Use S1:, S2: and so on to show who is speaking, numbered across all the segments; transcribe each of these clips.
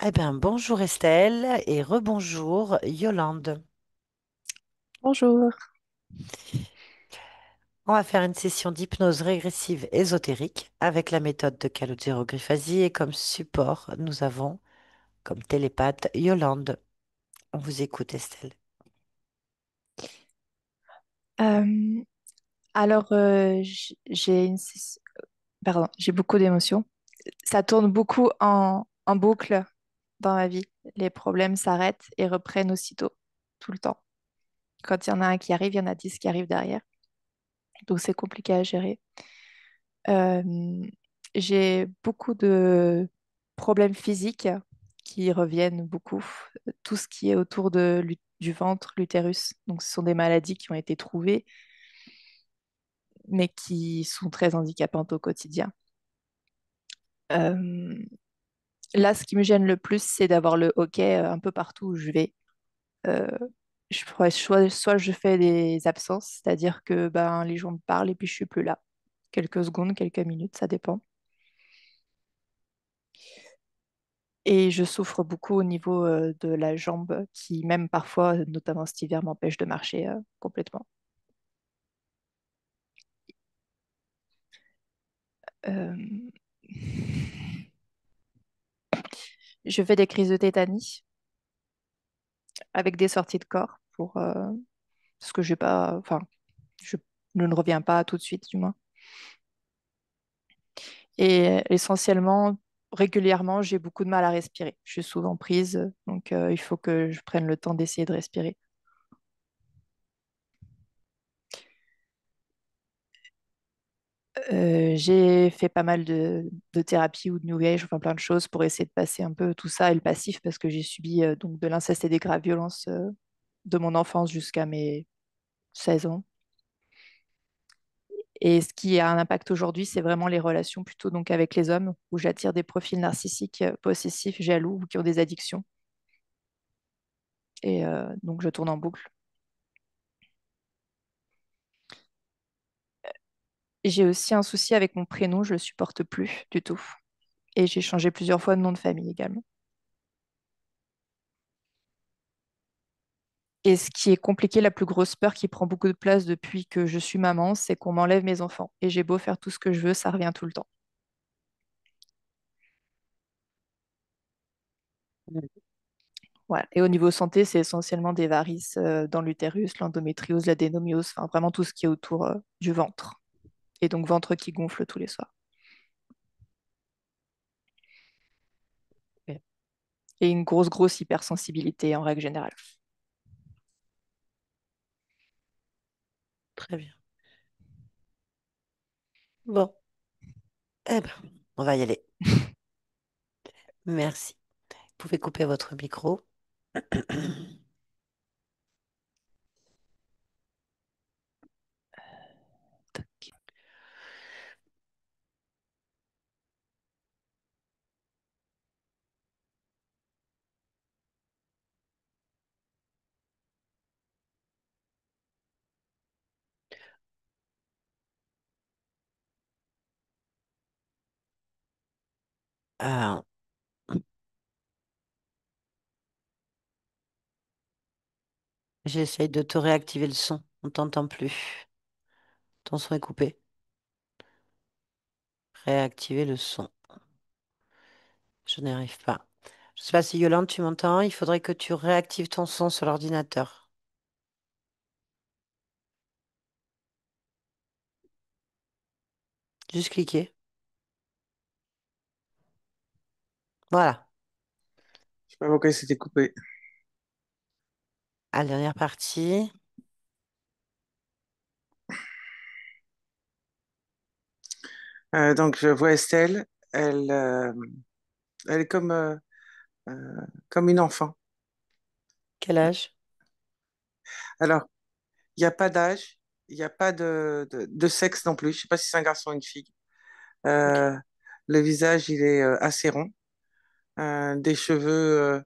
S1: Eh bien, bonjour Estelle et rebonjour Yolande.
S2: Bonjour.
S1: On va faire une session d'hypnose régressive ésotérique avec la méthode de Calogero Grifasi et comme support, nous avons comme télépathe Yolande. On vous écoute Estelle.
S2: Euh, j'ai pardon, j'ai beaucoup d'émotions. Ça tourne beaucoup en boucle dans ma vie. Les problèmes s'arrêtent et reprennent aussitôt, tout le temps. Quand il y en a un qui arrive, il y en a 10 qui arrivent derrière. Donc c'est compliqué à gérer. Euh, j'ai beaucoup de problèmes physiques qui reviennent beaucoup. Tout ce qui est autour du ventre, l'utérus. Donc ce sont des maladies qui ont été trouvées mais qui sont très handicapantes au quotidien. Euh, Là, ce qui me gêne le plus, c'est d'avoir le hockey un peu partout où je vais. Euh, soit je fais des absences, c'est-à-dire que ben, les gens me parlent et puis je suis plus là. Quelques secondes, quelques minutes, ça dépend. Et je souffre beaucoup au niveau de la jambe qui, même parfois, notamment cet hiver, m'empêche de marcher complètement. Euh, Je fais des crises de tétanie avec des sorties de corps parce que j'ai pas, enfin, je ne reviens pas tout de suite, du moins. Et essentiellement, régulièrement, j'ai beaucoup de mal à respirer. Je suis souvent prise, donc il faut que je prenne le temps d'essayer de respirer. J'ai fait pas mal de thérapie ou de New Age, enfin plein de choses pour essayer de passer un peu tout ça et le passif parce que j'ai subi donc de l'inceste et des graves violences de mon enfance jusqu'à mes 16 ans. Et ce qui a un impact aujourd'hui, c'est vraiment les relations plutôt donc avec les hommes, où j'attire des profils narcissiques, possessifs, jaloux ou qui ont des addictions. Et donc je tourne en boucle. J'ai aussi un souci avec mon prénom, je le supporte plus du tout. Et j'ai changé plusieurs fois de nom de famille également. Et ce qui est compliqué, la plus grosse peur qui prend beaucoup de place depuis que je suis maman, c'est qu'on m'enlève mes enfants. Et j'ai beau faire tout ce que je veux, ça revient tout le temps. Voilà. Et au niveau santé, c'est essentiellement des varices dans l'utérus, l'endométriose, l'adénomiose, enfin vraiment tout ce qui est autour du ventre. Et donc ventre qui gonfle tous les soirs.
S1: Ok,
S2: Et une grosse hypersensibilité en règle générale.
S1: très bien. Bon, eh ben, on va y aller. Merci. Vous pouvez couper votre micro. Alors, j'essaye de te réactiver le son. On t'entend plus. Ton son est coupé. Réactiver le son. Je n'y arrive pas. Je sais pas si Yolande, tu m'entends. Il faudrait que tu réactives ton son sur l'ordinateur. Juste cliquer. Voilà.
S3: Je sais pas pourquoi c'était coupé.
S1: À la dernière partie.
S3: Donc, je vois Estelle. Elle, elle est euh, comme une enfant.
S1: Quel âge?
S3: Alors, il n'y a pas d'âge, il n'y a pas de sexe non plus. Je sais pas si c'est un garçon ou une fille.
S1: Ok.
S3: Euh, le visage, il est assez rond. Des cheveux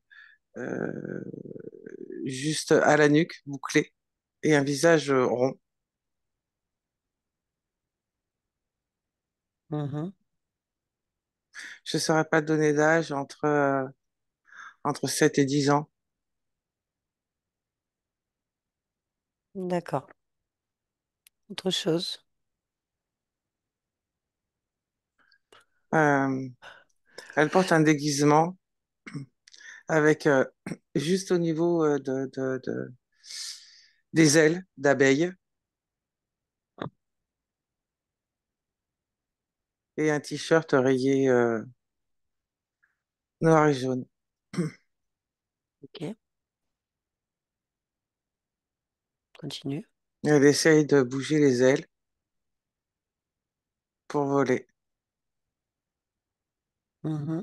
S3: euh, juste à la nuque, bouclés. Et un visage rond.
S1: Mhm.
S3: Je ne saurais pas donner d'âge entre entre 7 et 10 ans.
S1: D'accord. Autre chose.
S3: Euh, Elle porte un déguisement avec juste au niveau des ailes d'abeille et un t-shirt rayé noir et jaune.
S1: Ok, continue.
S3: Elle essaye de bouger les ailes pour voler.
S1: Mhm.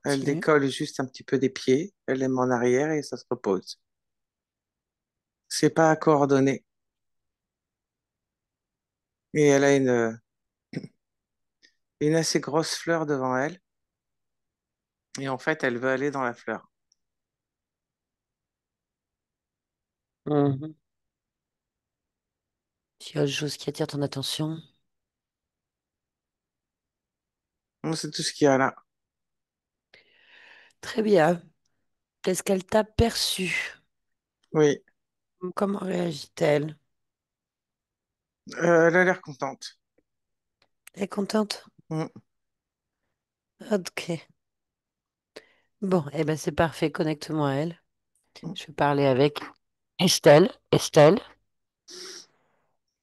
S3: Elle
S1: Continue.
S3: décolle juste un petit peu des pieds, elle les met en arrière et ça se repose. C'est pas coordonné. Et elle a une assez grosse fleur devant elle. Et en fait, elle veut aller dans la fleur.
S1: Mhm. Il y a autre chose qui attire ton attention.
S3: Donc, c'est tout ce qu'il y a là.
S1: Très bien. Est-ce qu'elle t'a perçu?
S3: Oui.
S1: Comment réagit-elle?
S3: Elle a l'air contente.
S1: Elle est contente?
S3: Mm.
S1: Ok. Bon, eh ben c'est parfait. Connecte-moi à elle.
S3: Mm.
S1: Je vais parler avec Estelle. Estelle,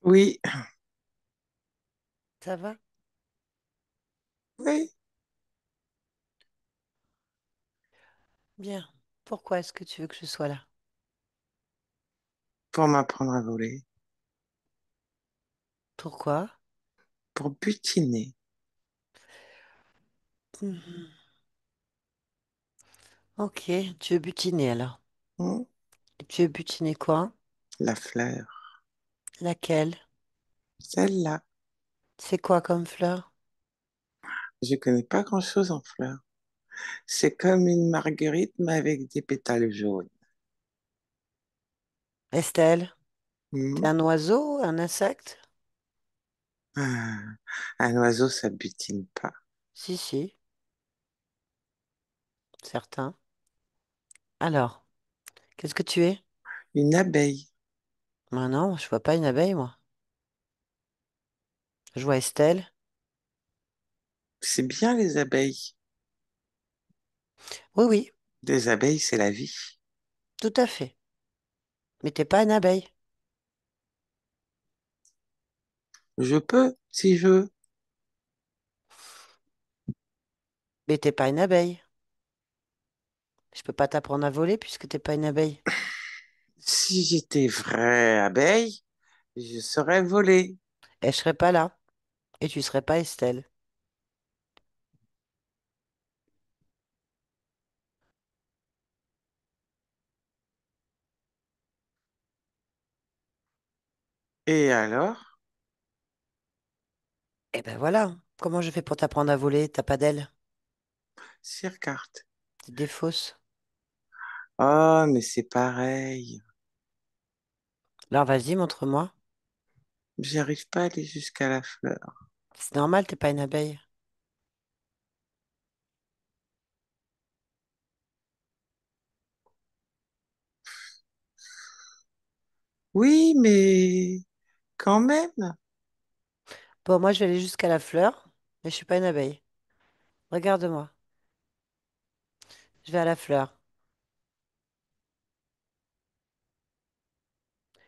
S3: Oui,
S1: ça va?
S3: oui,
S1: Bien. Pourquoi est-ce que tu veux que je sois là?
S3: pour m'apprendre à voler,
S1: Pourquoi?
S3: pour butiner.
S1: Mhm. Ok, tu veux butiner alors.
S3: Mm.
S1: Et tu veux butiner quoi?
S3: La fleur,
S1: Laquelle?
S3: celle-là.
S1: C'est quoi comme fleur?
S3: Je connais pas grand-chose en fleurs. C'est comme une marguerite, mais avec des pétales jaunes.
S1: Estelle, t'es
S3: Mm.
S1: un oiseau, un insecte?
S3: Ah, un oiseau, ça butine pas.
S1: Si, si, certain. Alors, qu'est-ce que tu es?
S3: Une abeille,
S1: Moi non, je vois pas une abeille, moi. Je vois Estelle.
S3: c'est bien les abeilles.
S1: Oui, oui,
S3: Des abeilles, c'est la vie.
S1: tout à fait. Mais t'es pas une abeille.
S3: Je peux, si je veux.
S1: Mais t'es pas une abeille. Je peux pas t'apprendre à voler puisque t'es pas une abeille.
S3: Si j'étais vraie abeille, je serais volée.
S1: Et je serais pas là. Et tu serais pas Estelle.
S3: Et alors,
S1: Eh ben voilà. Comment je fais pour t'apprendre à voler? T'as pas d'aile.
S3: carte.
S1: T'es des fausses.
S3: Oh, mais c'est pareil.
S1: Alors vas-y, montre-moi.
S3: J'arrive pas à aller jusqu'à la fleur.
S1: C'est normal, t'es pas une abeille.
S3: Oui, mais quand même.
S1: Bon, moi, je vais aller jusqu'à la fleur, mais je suis pas une abeille. Regarde-moi. Je vais à la fleur.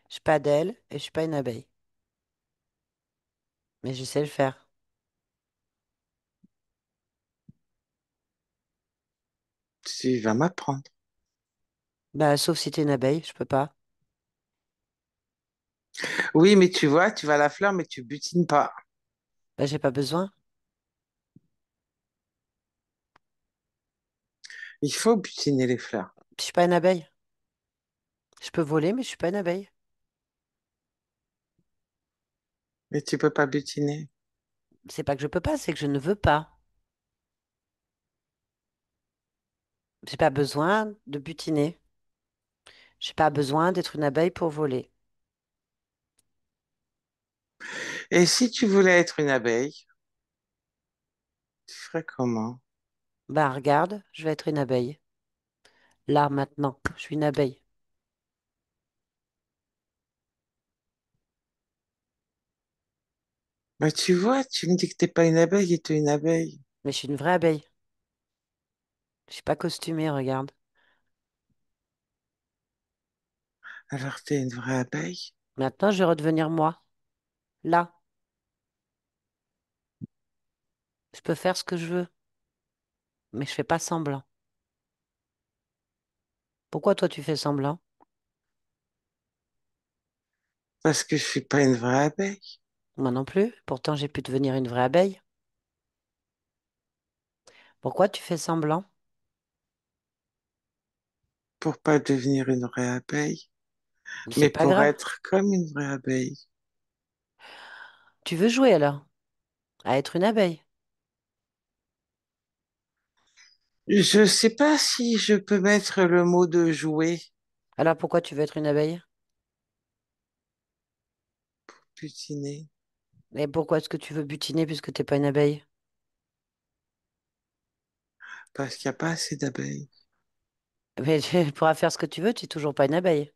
S1: J'ai pas d'aile et je suis pas une abeille. Mais je sais le faire.
S3: Tu vas m'apprendre.
S1: Bah, sauf si t'es une abeille, je peux pas.
S3: Oui, mais tu vois, tu vas à la fleur, mais tu butines pas.
S1: Bah, j'ai pas besoin.
S3: Il faut butiner les fleurs.
S1: Je suis pas une abeille. Je peux voler, mais je suis pas une abeille.
S3: Mais tu peux pas butiner.
S1: C'est pas que je peux pas, c'est que je ne veux pas. J'ai pas besoin de butiner. J'ai pas besoin d'être une abeille pour voler.
S3: Et si tu voulais être une abeille, tu ferais comment?
S1: Ben regarde, je vais être une abeille. Là, maintenant, je suis une abeille.
S3: Bah, tu vois, tu me dis que t'es pas une abeille et tu es une abeille.
S1: Mais je suis une vraie abeille. Je suis pas costumée, regarde.
S3: Alors, t'es une vraie abeille.
S1: Maintenant, je vais redevenir moi. Là, je peux faire ce que je veux, mais je fais pas semblant. Pourquoi toi, tu fais semblant?
S3: Parce que je suis pas une vraie abeille.
S1: Moi non plus. Pourtant, j'ai pu devenir une vraie abeille. Pourquoi tu fais semblant?
S3: Pour pas devenir une vraie abeille,
S1: C'est
S3: mais
S1: pas
S3: pour
S1: grave.
S3: être comme une vraie abeille.
S1: Tu veux jouer alors à être une abeille?
S3: Je sais pas si je peux mettre le mot de jouer,
S1: Alors pourquoi tu veux être une abeille?
S3: butiner,
S1: Et pourquoi est-ce que tu veux butiner puisque t'es pas une abeille?
S3: parce qu'il n'y a pas assez d'abeilles.
S1: Mais tu pourras faire ce que tu veux, tu es toujours pas une abeille.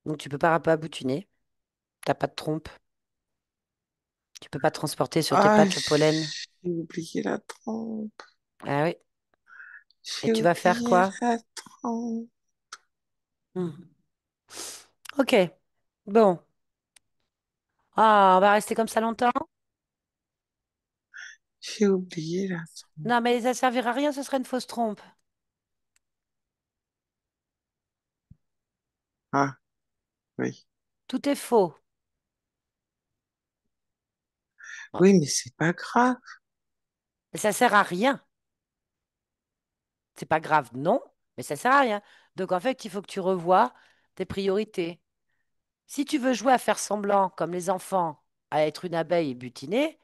S1: Donc tu peux pas butiner. T'as pas de trompe. Tu peux pas transporter sur tes
S3: Ah,
S1: pattes le pollen.
S3: j'ai oublié la trompe.
S1: Ah oui. Et
S3: J'ai
S1: tu vas faire
S3: oublié
S1: quoi?
S3: la trompe.
S1: Hmm. Ok. Bon. Ah, on va rester comme ça longtemps?
S3: J'ai oublié la trompe.
S1: Non, mais ça servira à rien, ce serait une fausse trompe.
S3: Ah, oui.
S1: Tout est faux.
S3: Oui, mais c'est pas grave.
S1: Et ça sert à rien. C'est pas grave, non, mais ça sert à rien. Donc en fait, il faut que tu revoies tes priorités. Si tu veux jouer à faire semblant, comme les enfants, à être une abeille et butiner,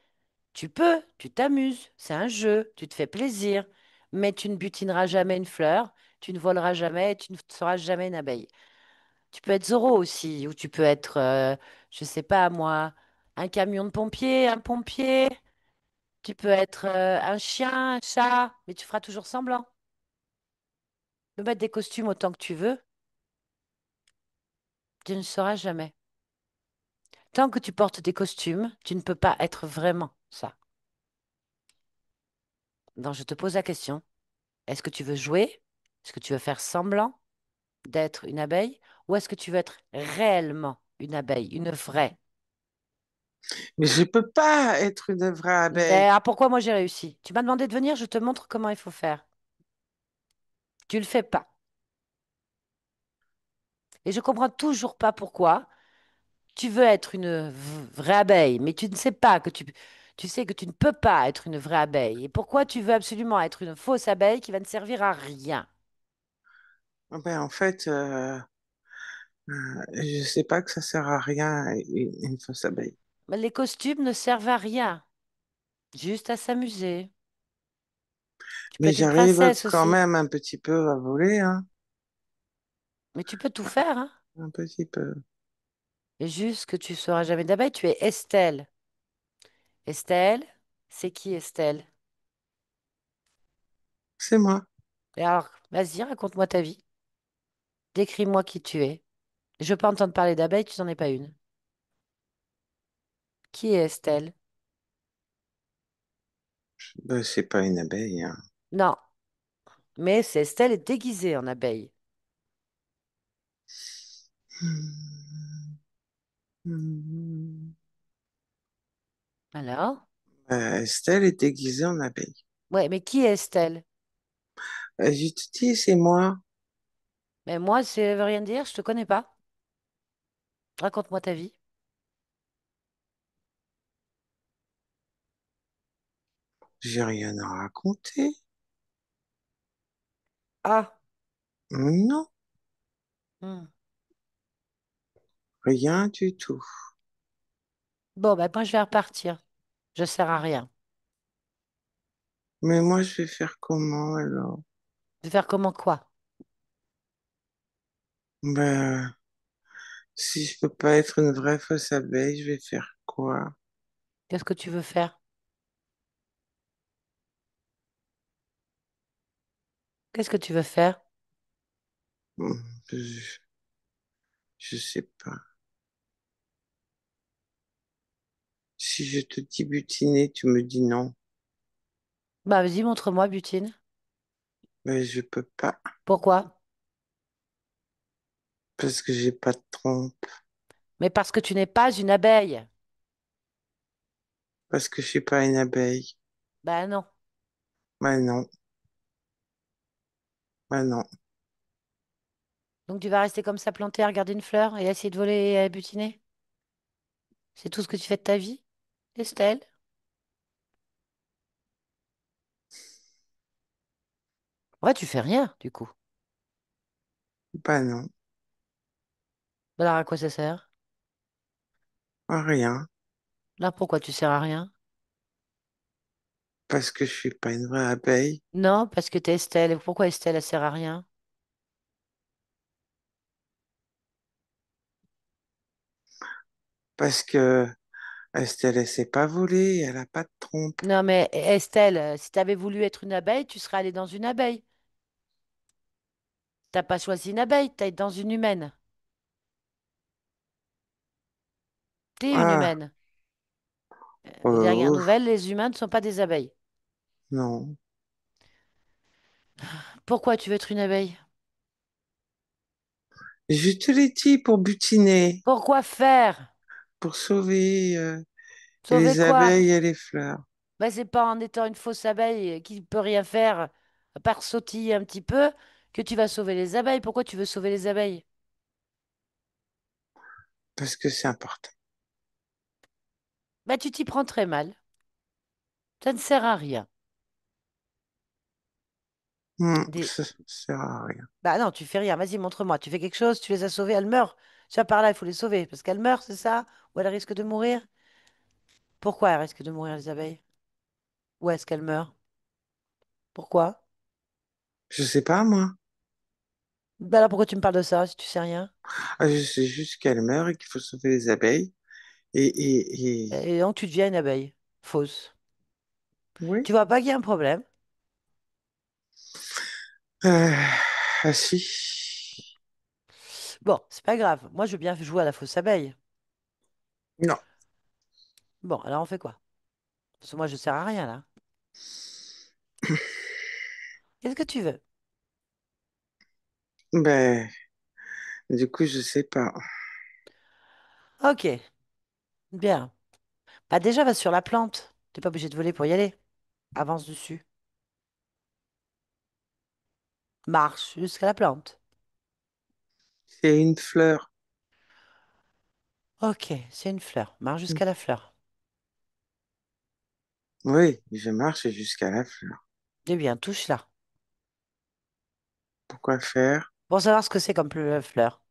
S1: tu peux, tu t'amuses, c'est un jeu, tu te fais plaisir, mais tu ne butineras jamais une fleur, tu ne voleras jamais, et tu ne seras jamais une abeille. Tu peux être Zorro aussi, ou tu peux être, je sais pas moi, un camion de pompier, un pompier, tu peux être un chien, un chat, mais tu feras toujours semblant. Tu peux mettre des costumes autant que tu veux, tu ne sauras jamais. Tant que tu portes des costumes, tu ne peux pas être vraiment ça. Donc je te pose la question. Est-ce que tu veux jouer? Est-ce que tu veux faire semblant d'être une abeille? Ou est-ce que tu veux être réellement une abeille, une vraie?
S3: Mais je peux pas être une vraie abeille.
S1: Mais ah, pourquoi moi j'ai réussi? Tu m'as demandé de venir, je te montre comment il faut faire. Tu le fais pas. Et je comprends toujours pas pourquoi tu veux être une vraie abeille, mais tu ne sais pas que tu sais que tu ne peux pas être une vraie abeille. Et pourquoi tu veux absolument être une fausse abeille qui va ne servir à rien?
S3: Ah ben, en fait, je sais pas que ça sert à rien une fausse abeille.
S1: Mais les costumes ne servent à rien, juste à s'amuser. Tu peux
S3: Mais
S1: être une
S3: j'arrive
S1: princesse
S3: quand
S1: aussi.
S3: même un petit peu à voler, hein.
S1: Mais tu peux tout faire, hein.
S3: Un petit peu.
S1: Et juste que tu seras jamais d'abeille, tu es Estelle. Estelle, c'est qui Estelle?
S3: C'est moi.
S1: Et alors, vas-y, raconte-moi ta vie. Décris-moi qui tu es. Je veux pas entendre parler d'abeille, tu n'en es pas une. Qui est Estelle?
S3: Ben, c'est pas une abeille, hein.
S1: Non, mais c'est Estelle est déguisée en abeille.
S3: Hmm. Hmm.
S1: Alors?
S3: Estelle est déguisée en abeille.
S1: Ouais, mais qui est Estelle?
S3: Je te dis, c'est moi.
S1: Mais moi, ça veut rien dire, je te connais pas. Raconte-moi ta vie.
S3: J'ai rien à raconter.
S1: Ah,
S3: Non,
S1: hmm.
S3: rien du tout.
S1: Bon, ben moi, je vais repartir. Je sers à rien.
S3: Mais moi, je vais faire comment alors?
S1: De faire comment quoi?
S3: Ben, si je peux pas être une vraie fausse abeille, je vais faire quoi?
S1: Qu'est-ce que tu veux faire? Qu'est-ce que tu veux faire?
S3: Hmm, Je, je sais pas. Si je te dis butiner, tu me dis non.
S1: Bah, vas-y, montre-moi, Butine.
S3: Mais je peux pas
S1: Pourquoi?
S3: parce que j'ai pas de trompe,
S1: Mais parce que tu n'es pas une abeille.
S3: parce que je suis pas une abeille.
S1: Bah non.
S3: Bah non, bah non.
S1: Donc tu vas rester comme ça planté à regarder une fleur et essayer de voler et à butiner? C'est tout ce que tu fais de ta vie, Estelle? Ouais, tu fais rien, du coup.
S3: Bah non,
S1: Alors à quoi ça sert?
S3: rien.
S1: Là, pourquoi tu sers à rien?
S3: Parce que je suis pas une vraie abeille.
S1: Non, parce que t'es Estelle. Et pourquoi Estelle, elle sert à rien?
S3: Parce que Estelle, elle sait pas voler, elle a pas de trompe.
S1: Non, mais Estelle, si t'avais voulu être une abeille, tu serais allée dans une abeille. T'as pas choisi une abeille, t'as été dans une humaine. T'es une
S3: Ah,
S1: humaine. Aux dernières
S3: ouf,
S1: nouvelles, les humains ne sont pas des abeilles.
S3: non.
S1: Pourquoi tu veux être une abeille?
S3: Je te l'ai dit pour butiner,
S1: Pourquoi faire?
S3: pour sauver
S1: Sauver
S3: les
S1: quoi?
S3: abeilles et les fleurs.
S1: Ben, c'est pas en étant une fausse abeille qui peut rien faire, à part sautiller un petit peu, que tu vas sauver les abeilles. Pourquoi tu veux sauver les abeilles?
S3: Parce que c'est important.
S1: Ben, tu t'y prends très mal. Ça ne sert à rien. Des...
S3: Ça sert à rien.
S1: Bah non, tu fais rien. Vas-y, montre-moi. Tu fais quelque chose, tu les as sauvées, elles meurent. Tu vois, par là, il faut les sauver. Parce qu'elles meurent, c'est ça? Ou elles risquent de mourir? Pourquoi elles risquent de mourir, les abeilles? Où est-ce qu'elles meurent? Pourquoi?
S3: Je sais pas, moi.
S1: Ben alors pourquoi tu me parles de ça si tu sais rien?
S3: Ah, je sais juste qu'elles meurent et qu'il faut sauver les abeilles. Et...
S1: Et donc tu deviens une abeille. Fausse.
S3: Oui.
S1: Tu vois pas qu'il y a un problème?
S3: Euh, ah si.
S1: Bon, c'est pas grave. Moi, je veux bien jouer à la fausse abeille.
S3: Non.
S1: Bon, alors on fait quoi? Parce que moi, je sers à rien là. Qu'est-ce que tu veux?
S3: Ben, du coup, je sais pas.
S1: Ok, bien. Bah déjà, va sur la plante. T'es pas obligé de voler pour y aller. Avance dessus. Marche jusqu'à la plante.
S3: C'est une fleur.
S1: Ok, c'est une fleur. Marche jusqu'à la fleur.
S3: Oui, je marche jusqu'à la fleur.
S1: Eh bien, touche là.
S3: Pourquoi faire?
S1: Pour savoir ce que c'est comme fleur.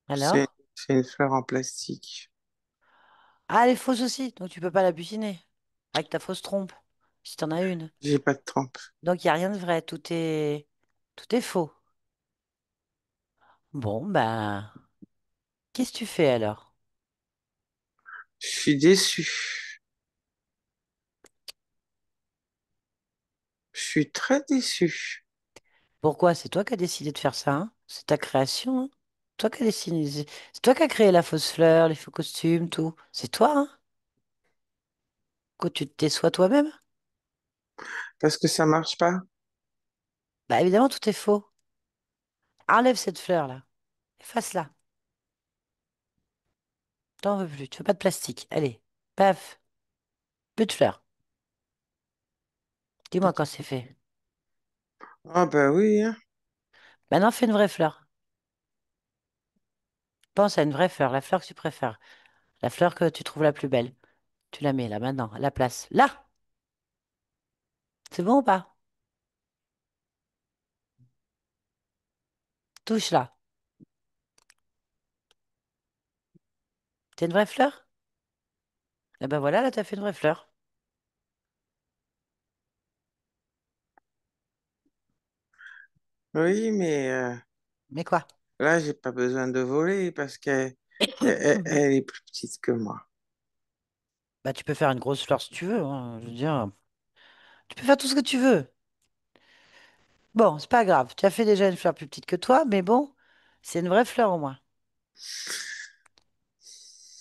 S3: C'est
S1: Alors?
S3: c'est une fleur en plastique.
S1: Ah, elle est fausse aussi, donc tu peux pas la butiner. Avec ta fausse trompe, si t'en as une.
S3: J'ai pas de trempe.
S1: Donc il n'y a rien de vrai, tout est faux. Bon, ben, qu'est-ce que tu fais alors?
S3: Je suis déçu. Je suis très déçu.
S1: Pourquoi? C'est toi qui as décidé de faire ça, hein? C'est ta création, hein? Toi qui as décidé. C'est toi qui as créé la fausse fleur, les faux costumes, tout. C'est toi, hein? Quand tu te déçois toi-même?
S3: Parce que ça marche pas.
S1: Bah évidemment, tout est faux. Enlève cette fleur-là. Efface-la. T'en veux plus. Tu veux pas de plastique. Allez. Paf. Plus de fleurs. Dis-moi quand c'est fait.
S3: Ah bah oui, hein.
S1: Maintenant, fais une vraie fleur. Pense à une vraie fleur, la fleur que tu préfères. La fleur que tu trouves la plus belle. Tu la mets là, maintenant, à la place. Là! C'est bon ou pas? Touche là. C'est une vraie fleur? Eh ben voilà, là, t'as fait une vraie fleur.
S3: Oui, mais
S1: Mais quoi?
S3: Là, j'ai pas besoin de voler parce qu'elle est plus petite que moi.
S1: Bah, tu peux faire une grosse fleur si tu veux, hein. Je veux dire, tu peux faire tout ce que tu veux. Bon, c'est pas grave. Tu as fait déjà une fleur plus petite que toi, mais bon, c'est une vraie fleur au moins.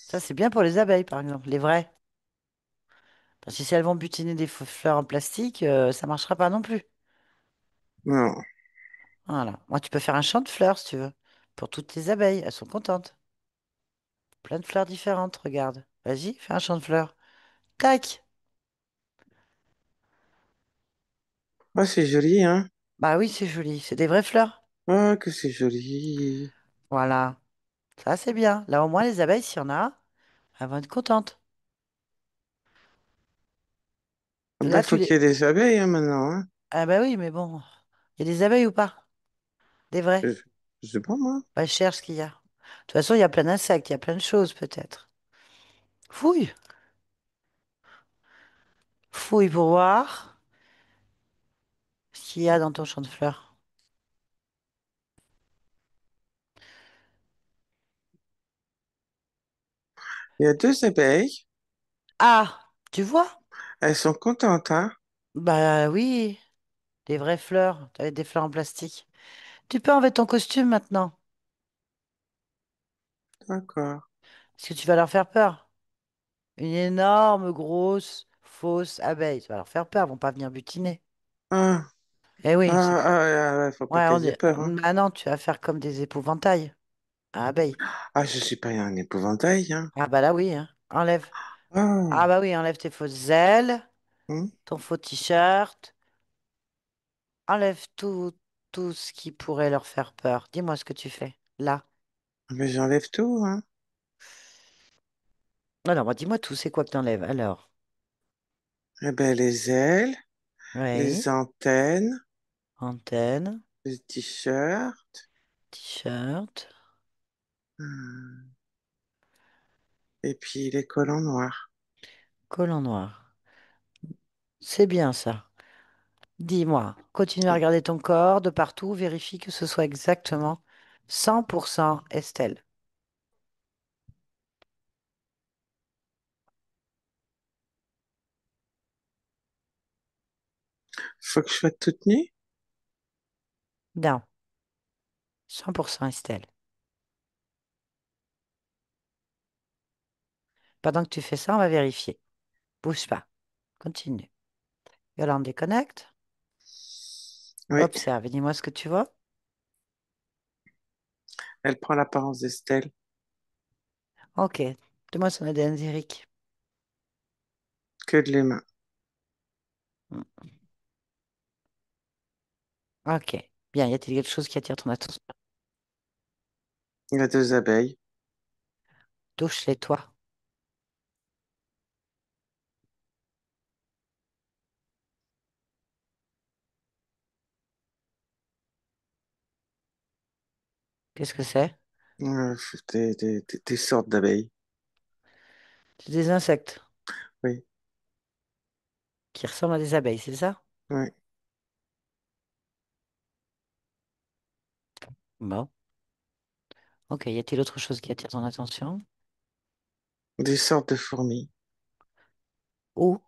S1: Ça, c'est bien pour les abeilles, par exemple, les vraies. Parce que si elles vont butiner des fleurs en plastique, ça marchera pas non plus.
S3: Non.
S1: Voilà. Moi, tu peux faire un champ de fleurs si tu veux. Pour toutes les abeilles, elles sont contentes. Plein de fleurs différentes, regarde. Vas-y, fais un champ de fleurs. Tac!
S3: Ah, c'est joli, hein?
S1: Bah oui, c'est joli. C'est des vraies fleurs.
S3: Ah, que c'est joli.
S1: Voilà. Ça, c'est bien. Là, au moins, les abeilles, s'il y en a, elles vont être contentes.
S3: Ben,
S1: Là,
S3: faut
S1: tu
S3: qu'il y
S1: les...
S3: ait des abeilles, hein, maintenant, hein?
S1: Ah bah oui, mais bon. Il y a des abeilles ou pas? Des vraies?
S3: Je, je sais pas, moi.
S1: Bah, je cherche ce qu'il y a. De toute façon, il y a plein d'insectes, il y a plein de choses, peut-être. Fouille. Fouille pour voir ce qu'il y a dans ton champ de fleurs.
S3: Il y a deux abeilles.
S1: Ah! Tu vois?
S3: Elles sont contentes, hein?
S1: Bah oui, des vraies fleurs. Avec des fleurs en plastique. Tu peux enlever ton costume maintenant.
S3: D'accord.
S1: Parce que tu vas leur faire peur. Une énorme, grosse, fausse abeille. Tu vas leur faire peur, elles vont pas venir butiner.
S3: Ah,
S1: Eh oui, c'est
S3: ah,
S1: pour...
S3: ouais, faut pas
S1: Ouais,
S3: qu'elles aient peur, hein?
S1: Ah non, tu vas faire comme des épouvantails à abeilles.
S3: Ah, je suis pas un épouvantail, hein?
S1: Ah bah là oui, hein. Enlève. Ah
S3: Ah,
S1: bah oui, enlève tes fausses ailes,
S3: hmm.
S1: ton faux t-shirt. Enlève tout ce qui pourrait leur faire peur. Dis-moi ce que tu fais. Là.
S3: Mais j'enlève tout, hein?
S1: Non, non, bah, dis-moi tout, c'est quoi que t'enlèves alors?
S3: Eh ben, les ailes,
S1: Oui,
S3: les antennes,
S1: antenne,
S3: les t-shirts,
S1: t-shirt,
S3: hmm, et puis les collants noirs.
S1: collant noir. C'est bien ça. Dis-moi, continue à regarder ton corps de partout, vérifie que ce soit exactement 100% Estelle.
S3: Faut que je sois toute nue?
S1: Non, 100% Estelle. Pendant que tu fais ça, on va vérifier. Bouge pas. Continue. Yolande déconnecte.
S3: Oui,
S1: Observe et dis-moi ce que tu vois.
S3: elle prend l'apparence d'Estelle.
S1: Ok. Dis-moi son ADN zérique.
S3: Que de les mains.
S1: Hmm. Ok. Bien, y a-t-il quelque chose qui attire ton attention?
S3: Il y a deux abeilles.
S1: Touche-les, toi. Qu'est-ce que c'est?
S3: Des sortes d'abeilles.
S1: C'est des insectes
S3: Oui,
S1: qui ressemblent à des abeilles, c'est ça?
S3: oui.
S1: Bon. Ok. Y a-t-il autre chose qui attire ton attention?
S3: Des sortes de fourmis.
S1: Où?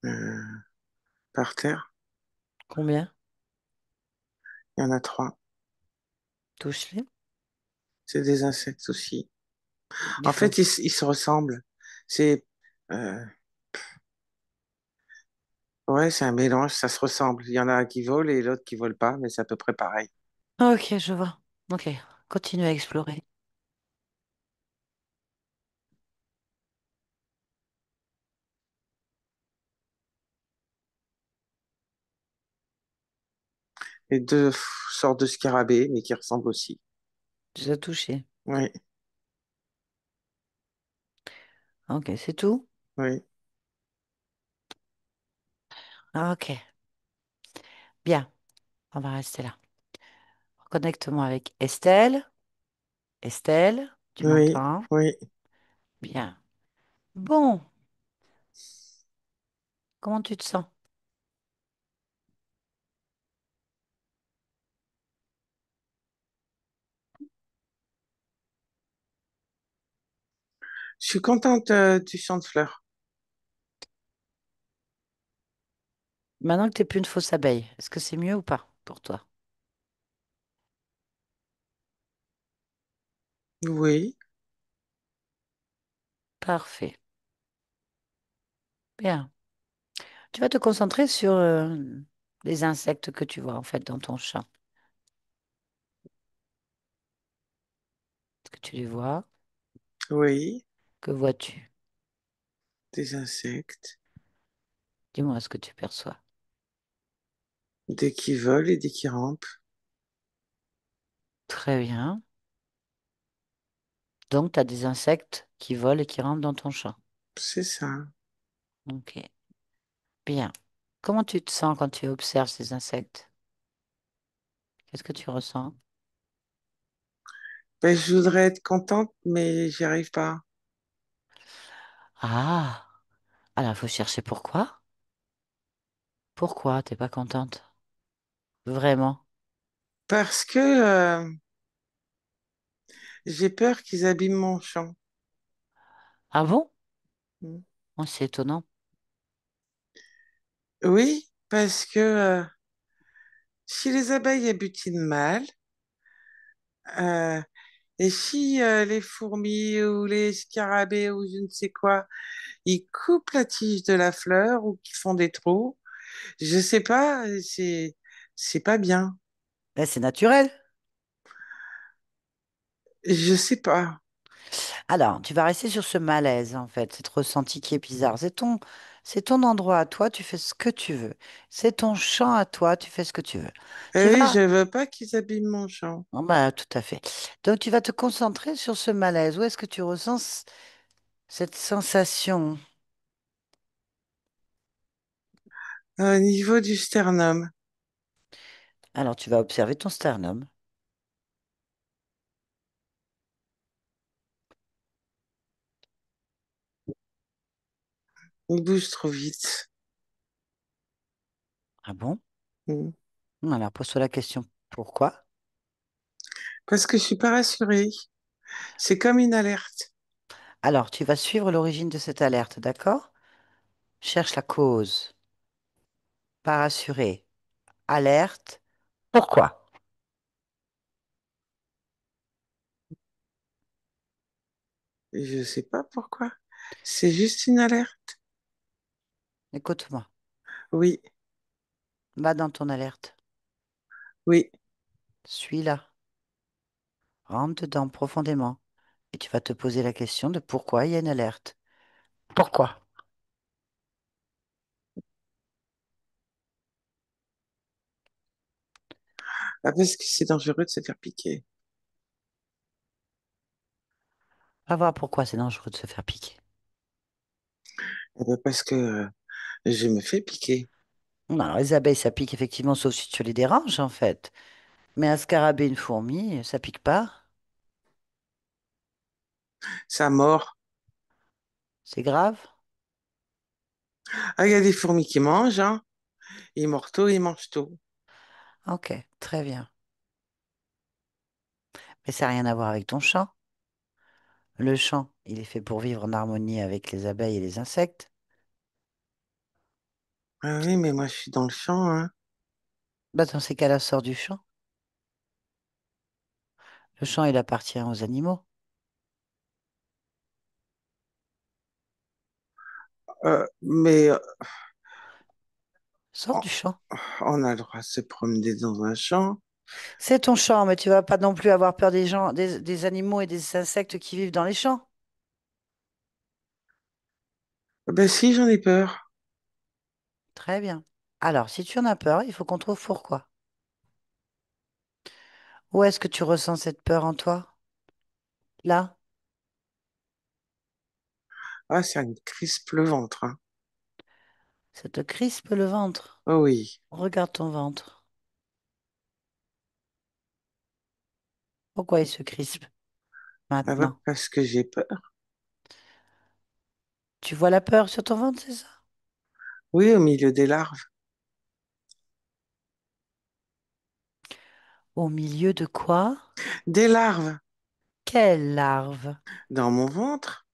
S3: euh, Par terre.
S1: Combien?
S3: Il y en a trois.
S1: Touche-les.
S3: C'est des insectes aussi.
S1: Il
S3: En
S1: faut.
S3: fait, ils se ressemblent. C'est euh, ouais, c'est un mélange, ça se ressemble. Il y en a un qui vole et l'autre qui vole pas, mais c'est à peu près pareil.
S1: Ok, je vois. Ok. Continue à explorer.
S3: Et deux sortes de scarabées, mais qui ressemblent aussi.
S1: Tu les as touchés.
S3: Oui,
S1: Ok, c'est tout?
S3: oui,
S1: Ok. Bien. On va rester là. Connecte-moi avec Estelle. Estelle, tu
S3: oui,
S1: m'entends?
S3: oui.
S1: Bien. Bon, comment tu te sens?
S3: Je suis contente du champ de fleurs.
S1: Maintenant que t'es plus une fausse abeille, est-ce que c'est mieux ou pas pour toi?
S3: Oui,
S1: Parfait. Bien. Tu vas te concentrer sur les insectes que tu vois en fait dans ton champ. Est-ce que tu les vois?
S3: oui,
S1: Que vois-tu?
S3: des insectes,
S1: Dis-moi ce que tu perçois.
S3: des qui volent et des qui rampent.
S1: Très bien. Donc, tu as des insectes qui volent et qui rentrent dans ton champ.
S3: C'est ça.
S1: Ok. Bien. Comment tu te sens quand tu observes ces insectes? Qu'est-ce que tu ressens?
S3: Ben, je voudrais être contente, mais j'y arrive pas.
S1: Ah, alors il faut chercher pourquoi. Pourquoi t'es pas contente? Vraiment?
S3: Parce que j'ai peur qu'ils abîment mon champ.
S1: Ah bon?
S3: Mm.
S1: Oh, c'est étonnant.
S3: Oui, parce que si les abeilles butinent mal, euh, et si les fourmis ou les scarabées ou je ne sais quoi, ils coupent la tige de la fleur ou qu'ils font des trous, je sais pas, c'est pas bien.
S1: Ben, c'est naturel.
S3: Je sais pas.
S1: Alors, tu vas rester sur ce malaise, en fait, cet ressenti qui est bizarre. C'est ton endroit à toi, tu fais ce que tu veux. C'est ton champ à toi, tu fais ce que tu veux. Tu
S3: Oui,
S1: vas
S3: je veux pas qu'ils abîment mon champ.
S1: Oh, bah, tout à fait. Donc, tu vas te concentrer sur ce malaise. Où est-ce que tu ressens cette sensation?
S3: Au niveau du sternum,
S1: Alors, tu vas observer ton sternum.
S3: il bouge trop vite.
S1: Ah bon?
S3: Mm.
S1: Alors, pose-toi la question. Pourquoi?
S3: Parce que je suis pas rassurée. C'est comme une alerte.
S1: Alors, tu vas suivre l'origine de cette alerte, d'accord? Cherche la cause. Pas rassuré. Alerte. Pourquoi?
S3: Je sais pas pourquoi. C'est juste une alerte.
S1: Écoute-moi.
S3: Oui,
S1: Va dans ton alerte.
S3: oui.
S1: Suis-la. Rentre dedans profondément. Et tu vas te poser la question de pourquoi il y a une alerte. Pourquoi?
S3: Ah, parce que c'est dangereux de se faire piquer.
S1: Va voir pourquoi c'est dangereux de se faire piquer.
S3: Ah ben parce que je me fais piquer.
S1: Non, alors, les abeilles, ça pique effectivement, sauf si tu les déranges, en fait. Mais un scarabée, une fourmi, ça pique pas.
S3: Ça mord.
S1: C'est grave.
S3: Ah, il y a des fourmis qui mangent, hein. Ils mordent tout, ils mangent tout.
S1: Ok, très bien. Mais ça n'a rien à voir avec ton champ. Le champ, il est fait pour vivre en harmonie avec les abeilles et les insectes.
S3: Ah oui, mais moi, je suis dans le champ, hein.
S1: Bah, dans ces cas-là, sors du champ. Le champ, il appartient aux animaux.
S3: Mais
S1: Sors
S3: on,
S1: du champ.
S3: on a le droit de se promener dans un champ.
S1: C'est ton champ, mais tu vas pas non plus avoir peur des gens, des animaux et des insectes qui vivent dans les champs.
S3: Ben si, j'en ai peur.
S1: Très bien. Alors, si tu en as peur, il faut qu'on trouve pourquoi. Où est-ce que tu ressens cette peur en toi? Là,
S3: Ah, ça me crispe le ventre, hein.
S1: ça te crispe le ventre.
S3: Oh oui.
S1: Regarde ton ventre. Pourquoi il se crispe
S3: Ah ben,
S1: maintenant?
S3: parce que j'ai peur.
S1: Tu vois la peur sur ton ventre, c'est ça?
S3: Oui, au milieu des larves.
S1: Au milieu de quoi?
S3: Des larves
S1: Quelle larve?
S3: dans mon ventre.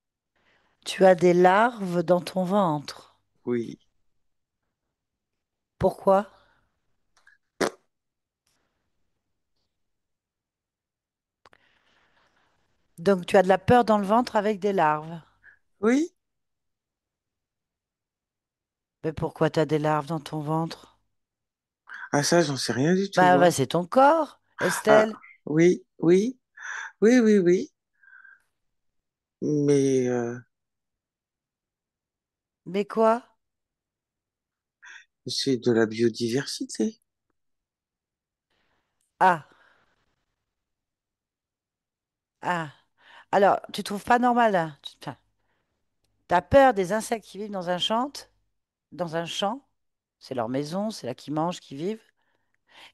S1: Tu as des larves dans ton ventre.
S3: Oui.
S1: Pourquoi? Donc tu as de la peur dans le ventre avec des larves.
S3: Oui?
S1: Mais pourquoi tu as des larves dans ton ventre?
S3: Ah, ça, j'en sais rien du tout,
S1: Bah,
S3: hein.
S1: c'est ton corps,
S3: Ah,
S1: Estelle.
S3: oui, oui, oui, oui, oui. Mais
S1: Mais quoi?
S3: c'est de la biodiversité.
S1: Ah, ah. Alors, tu trouves pas normal, hein? Enfin, t'as peur des insectes qui vivent dans un champ? C'est leur maison, c'est là qu'ils mangent, qu'ils vivent.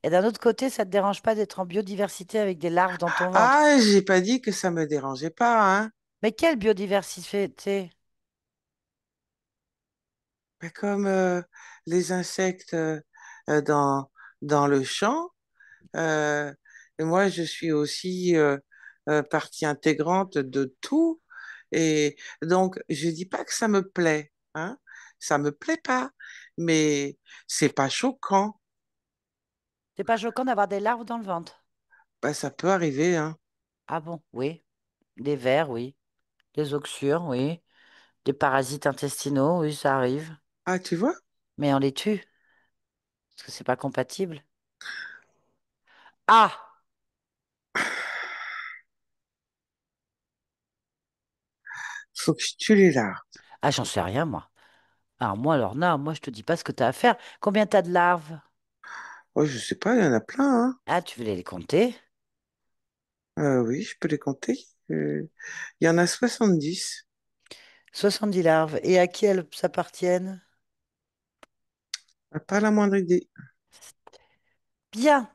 S1: Et d'un autre côté, ça te dérange pas d'être en biodiversité avec des larves dans ton ventre.
S3: Ah, j'ai pas dit que ça me dérangeait pas, hein.
S1: Mais quelle biodiversité?
S3: Mais comme les insectes dans, dans le champ, euh, et moi, je suis aussi partie intégrante de tout. Et donc, je dis pas que ça me plaît, hein. Ça me plaît pas, mais c'est pas choquant.
S1: C'est pas choquant d'avoir des larves dans le ventre.
S3: Bah, ça peut arriver, hein.
S1: Ah bon? Oui. Des vers, oui. Des oxyures, oui. Des parasites intestinaux, oui, ça arrive.
S3: Ah, tu vois?
S1: Mais on les tue, parce que c'est pas compatible. Ah!
S3: Faut que je tue les larves.
S1: Ah, j'en sais rien, moi. Alors moi, alors non, moi je te dis pas ce que t'as à faire. Combien t'as de larves?
S3: Oh, je sais pas, il y en a plein, hein.
S1: Ah, tu veux les compter?
S3: Oui, je peux les compter. Il y en a 70.
S1: 70 larves. Et à qui elles s'appartiennent?
S3: Ah, pas la moindre idée.
S1: Bien.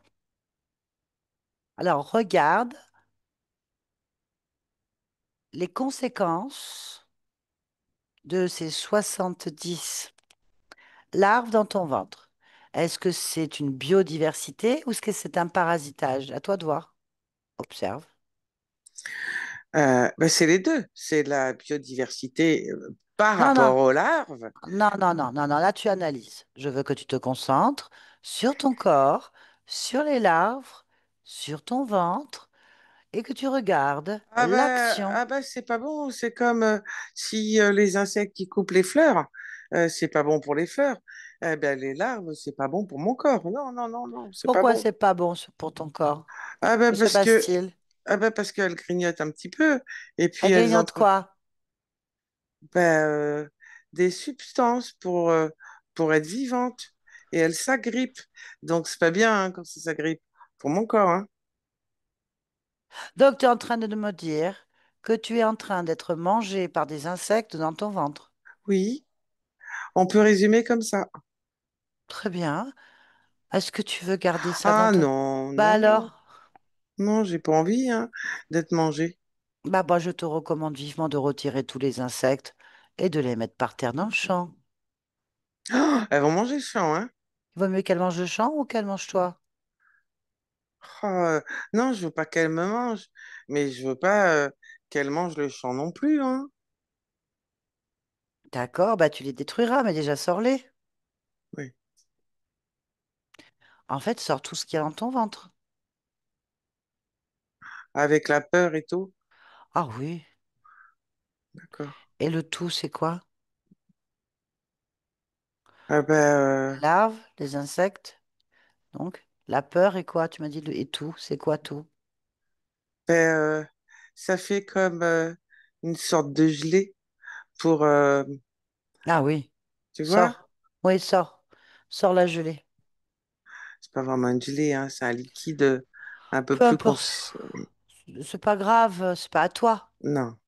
S1: Alors regarde les conséquences de ces 70 larves dans ton ventre. Est-ce que c'est une biodiversité ou est-ce que c'est un parasitage? À toi de voir. Observe.
S3: Ben, c'est les deux. C'est la biodiversité par
S1: Non, non,
S3: rapport aux larves.
S1: non, non, non, non, non, là tu analyses. Je veux que tu te concentres sur ton corps, sur les larves, sur ton ventre et que tu regardes l'action.
S3: Ah ben, c'est pas bon. C'est comme si les insectes qui coupent les fleurs, c'est pas bon pour les fleurs. Eh ben, les larves, c'est pas bon pour mon corps. Non, non, non, non, c'est pas
S1: Pourquoi
S3: bon.
S1: c'est pas bon pour ton corps?
S3: Ah ben,
S1: Que se passe-t-il?
S3: parce qu'elles grignotent un petit peu et puis
S1: Elle
S3: elles
S1: grignote
S3: entre
S1: quoi?
S3: ben, des substances pour être vivantes et elles s'agrippent. Donc, c'est pas bien hein, quand ça s'agrippe pour mon corps. Hein.
S1: Donc tu es en train de me dire que tu es en train d'être mangé par des insectes dans ton ventre.
S3: Oui, on peut résumer comme ça.
S1: Très bien. Est-ce que tu veux garder ça dans
S3: Ah
S1: ton...
S3: non,
S1: Bah
S3: non,
S1: alors?
S3: non, j'ai pas envie hein, d'être mangée.
S1: Bah, je te recommande vivement de retirer tous les insectes et de les mettre par terre dans le champ.
S3: Oh, elles vont manger le champ, hein.
S1: Il vaut mieux qu'elle mange le champ ou qu'elle mange toi.
S3: Oh, non, je veux pas qu'elle me mange, mais je veux pas qu'elle mange le champ non plus, hein.
S1: D'accord, bah tu les détruiras, mais déjà sors-les.
S3: Oui.
S1: En fait, sors tout ce qu'il y a dans ton ventre.
S3: Avec la peur et tout.
S1: Ah oui.
S3: D'accord.
S1: Et le tout, c'est quoi?
S3: Ah ben,
S1: Les larves, les insectes, donc. La peur et quoi? Tu m'as dit et tout, c'est quoi tout?
S3: ben, ça fait comme une sorte de gelée pour,
S1: Ah oui,
S3: tu vois,
S1: sors. Oui, sors. Sors la gelée.
S3: c'est pas vraiment une gelée, hein, c'est un liquide un peu
S1: Peu
S3: plus
S1: importe.
S3: cons...
S1: C'est pas grave, c'est pas à toi.
S3: Non,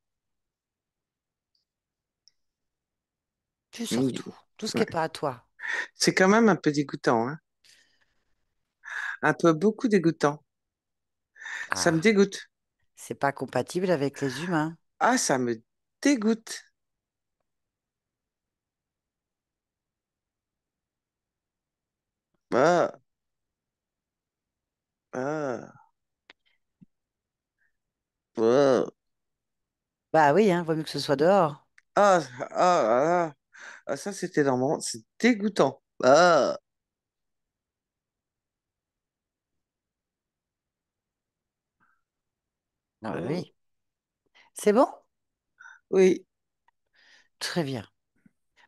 S1: Tu sors
S3: Mm,
S1: tout. Tout ce qui
S3: ouais.
S1: est pas à toi.
S3: C'est quand même un peu dégoûtant, hein, un peu beaucoup dégoûtant. Ça me
S1: Ah,
S3: dégoûte.
S1: c'est pas compatible avec les humains.
S3: Ah, ça me dégoûte. Ah, ah, ah.
S1: Bah oui, hein, vaut mieux que ce soit dehors.
S3: Ah, ah, ah, ah, ça, c'était normal. C'est dégoûtant. Ah,
S1: Ah bah
S3: oh,
S1: oui. C'est bon?
S3: oui.
S1: Très bien.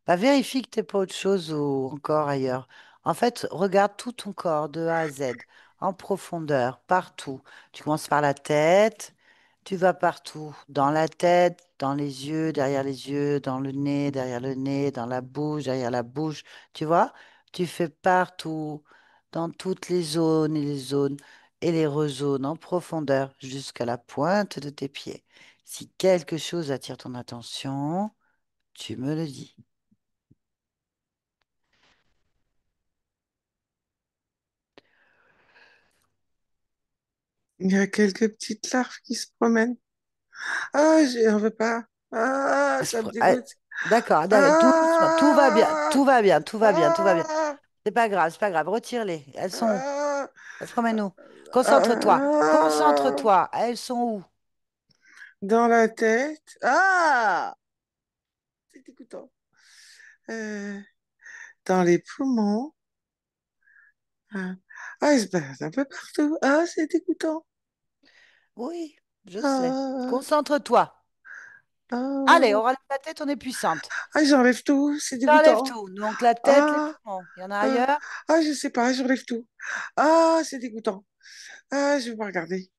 S1: Bah, vérifie que t'es pas autre chose ou encore ailleurs. En fait, regarde tout ton corps de A à Z, en profondeur, partout. Tu commences par la tête, tu vas partout, dans la tête, dans les yeux, dans le nez, derrière le nez, dans la bouche, derrière la bouche. Tu vois? Tu fais partout, dans toutes les zones et les zones et les rezones en profondeur jusqu'à la pointe de tes pieds. Si quelque chose attire ton attention, tu me le dis.
S3: Il y a quelques petites larves qui se promènent. Ah, j'en veux pas. Ah, ça me
S1: Ah,
S3: dégoûte.
S1: d'accord, d'accord, tout doucement, tout va bien,
S3: Ah,
S1: tout va bien, tout va bien, tout va bien.
S3: ah,
S1: C'est pas grave, c'est pas grave. Retire-les. Elles sont où?
S3: ah,
S1: Elles se promènent où? Concentre-toi.
S3: ah.
S1: Concentre-toi. Elles sont où?
S3: Dans la tête. Ah, c'est dégoûtant. Euh, dans les poumons. Ah, ah, il se balade un peu partout. Ah, c'est dégoûtant.
S1: Oui, je sais.
S3: Ah,
S1: Concentre-toi. Allez,
S3: ah,
S1: on relève la tête, on est puissante.
S3: ah, j'enlève tout. C'est
S1: T'enlèves
S3: dégoûtant.
S1: tout. Donc la tête, les
S3: Ah,
S1: poumons. Il y en a
S3: ah,
S1: ailleurs?
S3: ah, je sais pas, j'enlève tout. Ah, c'est dégoûtant. Ah, je vais pas regarder.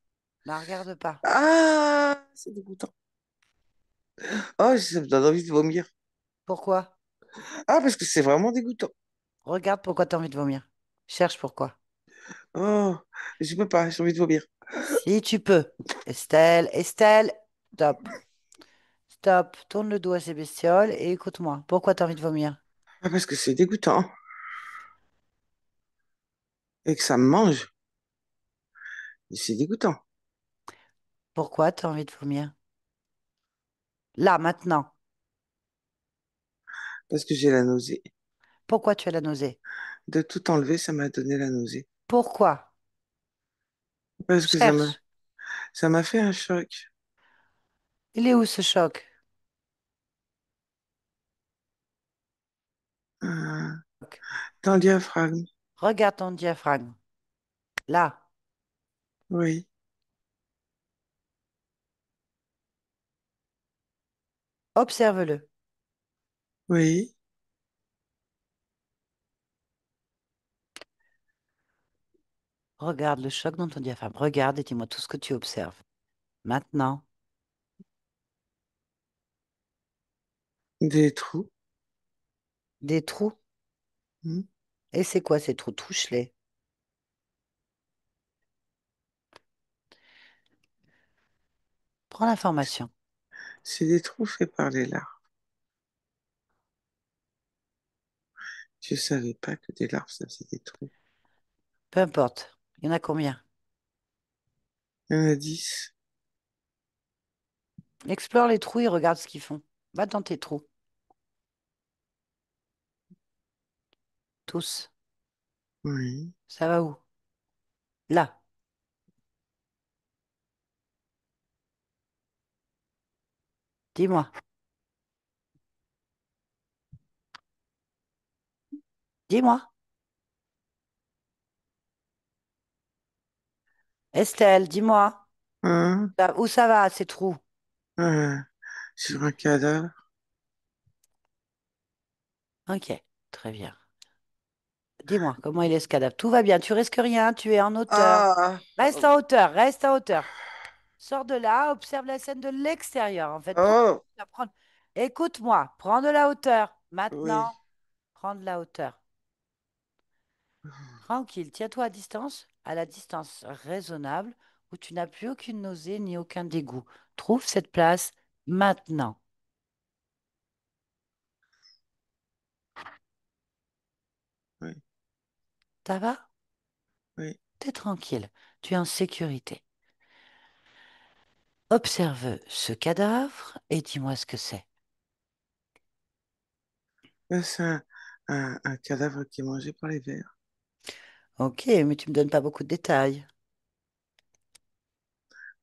S1: Ne regarde pas.
S3: Ah, c'est dégoûtant. Oh, ça me donne envie de vomir.
S1: Pourquoi?
S3: Ah, parce que c'est vraiment dégoûtant.
S1: Regarde pourquoi tu as envie de vomir. Cherche pourquoi.
S3: Oh, je peux pas, j'ai envie de vomir.
S1: Si tu peux. Estelle, Estelle, stop. Stop. Tourne le dos à ces bestioles et écoute-moi. Pourquoi tu as envie de vomir?
S3: Ah, parce que c'est dégoûtant et que ça me mange. Et c'est dégoûtant
S1: Pourquoi tu as envie de vomir? Là, maintenant.
S3: parce que j'ai la nausée.
S1: Pourquoi tu as la nausée?
S3: De tout enlever, ça m'a donné la nausée.
S1: Pourquoi?
S3: Parce que
S1: Cherche.
S3: ça m'a fait un choc.
S1: Il est où ce choc?
S3: Ah, dans le diaphragme.
S1: Regarde ton diaphragme. Là,
S3: Oui,
S1: observe-le.
S3: oui.
S1: Regarde le choc dans ton diaphragme. Regarde et dis-moi tout ce que tu observes. Maintenant,
S3: Des trous.
S1: des trous.
S3: Hmm.
S1: Et c'est quoi ces trous? Touche-les. Prends l'information.
S3: C'est des trous faits par les larves. Je savais pas que des larves, ça faisait des trous.
S1: Peu importe. Il y en a combien?
S3: Il y en a 10.
S1: Explore les trous et regarde ce qu'ils font. Va dans tes trous. Tous.
S3: Oui,
S1: Ça va où? Là. Dis-moi. Dis-moi. Estelle, dis-moi.
S3: hein,
S1: Où ça va, ces trous?
S3: ah, sur un cadavre.
S1: Ok. Très bien. Dis-moi, comment il est ce cadavre? Tout va bien, tu risques rien, tu es en hauteur.
S3: Ah,
S1: Reste en hauteur, reste en hauteur. Sors de là, observe la scène de l'extérieur. En fait, prends.
S3: oh,
S1: prends- Écoute-moi, prends de la hauteur.
S3: oui,
S1: Maintenant, prends de la hauteur. Tranquille, tiens-toi à distance, à la distance raisonnable où tu n'as plus aucune nausée ni aucun dégoût. Trouve cette place maintenant.
S3: oui,
S1: Ça va?
S3: oui.
S1: T'es tranquille, tu es en sécurité. Observe ce cadavre et dis-moi ce que c'est.
S3: C'est un cadavre qui est mangé par les vers.
S1: Ok, mais tu me donnes pas beaucoup de détails.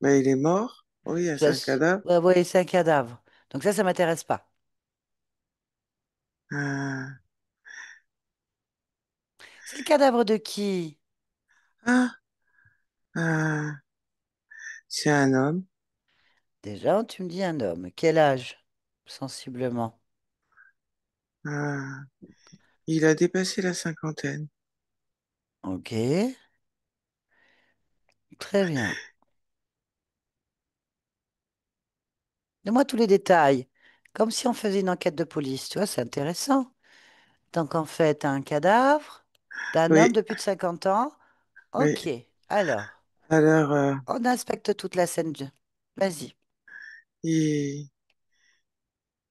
S3: Mais il est mort. Oui, c'est un cadavre.
S1: Ouais, ouais, c'est un cadavre. Donc ça m'intéresse pas.
S3: Euh,
S1: C'est le cadavre de qui?
S3: ah, euh, c'est un homme.
S1: Déjà, tu me dis un homme. Quel âge? Sensiblement.
S3: Euh, il a dépassé la cinquantaine.
S1: Ok, très bien. Donne-moi tous les détails. Comme si on faisait une enquête de police. Tu vois, c'est intéressant. Donc, en fait, un cadavre d'un homme
S3: Oui,
S1: de plus de 50 ans.
S3: oui.
S1: Ok, alors,
S3: Alors,
S1: on inspecte toute la scène. Vas-y.
S3: il,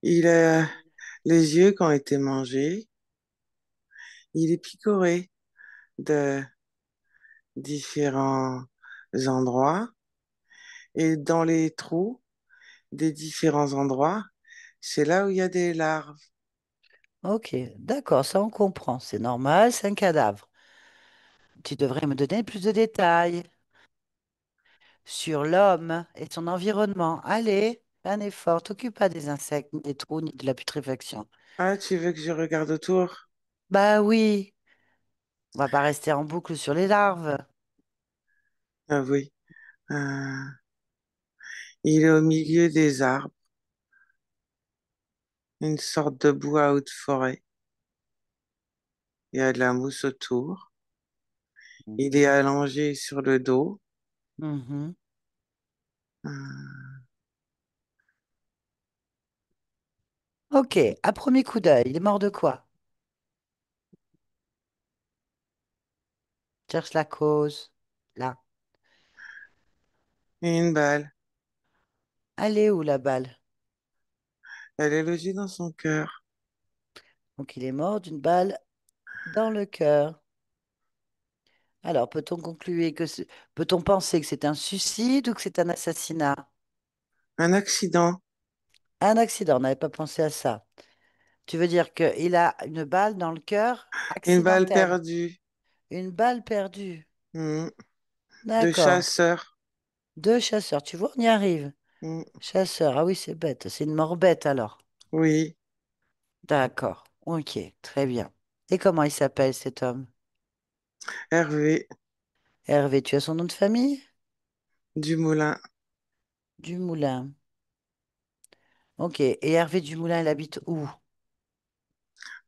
S3: il a les yeux qui ont été mangés. Il est picoré de différents endroits. Et dans les trous des différents endroits, c'est là où il y a des larves.
S1: Ok, d'accord, ça on comprend. C'est normal, c'est un cadavre. Tu devrais me donner plus de détails sur l'homme et son environnement. Allez, fais un effort. T'occupe pas des insectes, ni des trous, ni de la putréfaction.
S3: Ah, tu veux que je regarde autour?
S1: Bah oui, on va pas rester en boucle sur les larves.
S3: Ah oui. Euh, il est au milieu des arbres, une sorte de bois haute forêt. Il y a de la mousse autour. Il est allongé sur le dos.
S1: Mhm.
S3: Euh,
S1: Ok, à premier coup d'œil, il est mort de quoi? Cherche la cause. Là.
S3: une balle.
S1: Elle est où la balle?
S3: Elle est logée dans son cœur.
S1: Donc il est mort d'une balle dans le cœur. Alors, peut-on penser que c'est un suicide ou que c'est un assassinat?
S3: Un accident.
S1: Un accident, on n'avait pas pensé à ça. Tu veux dire qu'il a une balle dans le cœur
S3: Une balle
S1: accidentelle.
S3: perdue.
S1: Une balle perdue.
S3: Hmm. De
S1: D'accord.
S3: chasseur.
S1: Deux chasseurs, tu vois, on y arrive.
S3: Hmm.
S1: Chasseurs, ah oui, c'est bête. C'est une mort bête alors.
S3: Oui.
S1: D'accord. Ok, très bien. Et comment il s'appelle cet homme?
S3: Hervé
S1: Hervé, tu as son nom de famille?
S3: Dumoulin.
S1: Dumoulin. Ok, et Hervé Dumoulin, il habite où?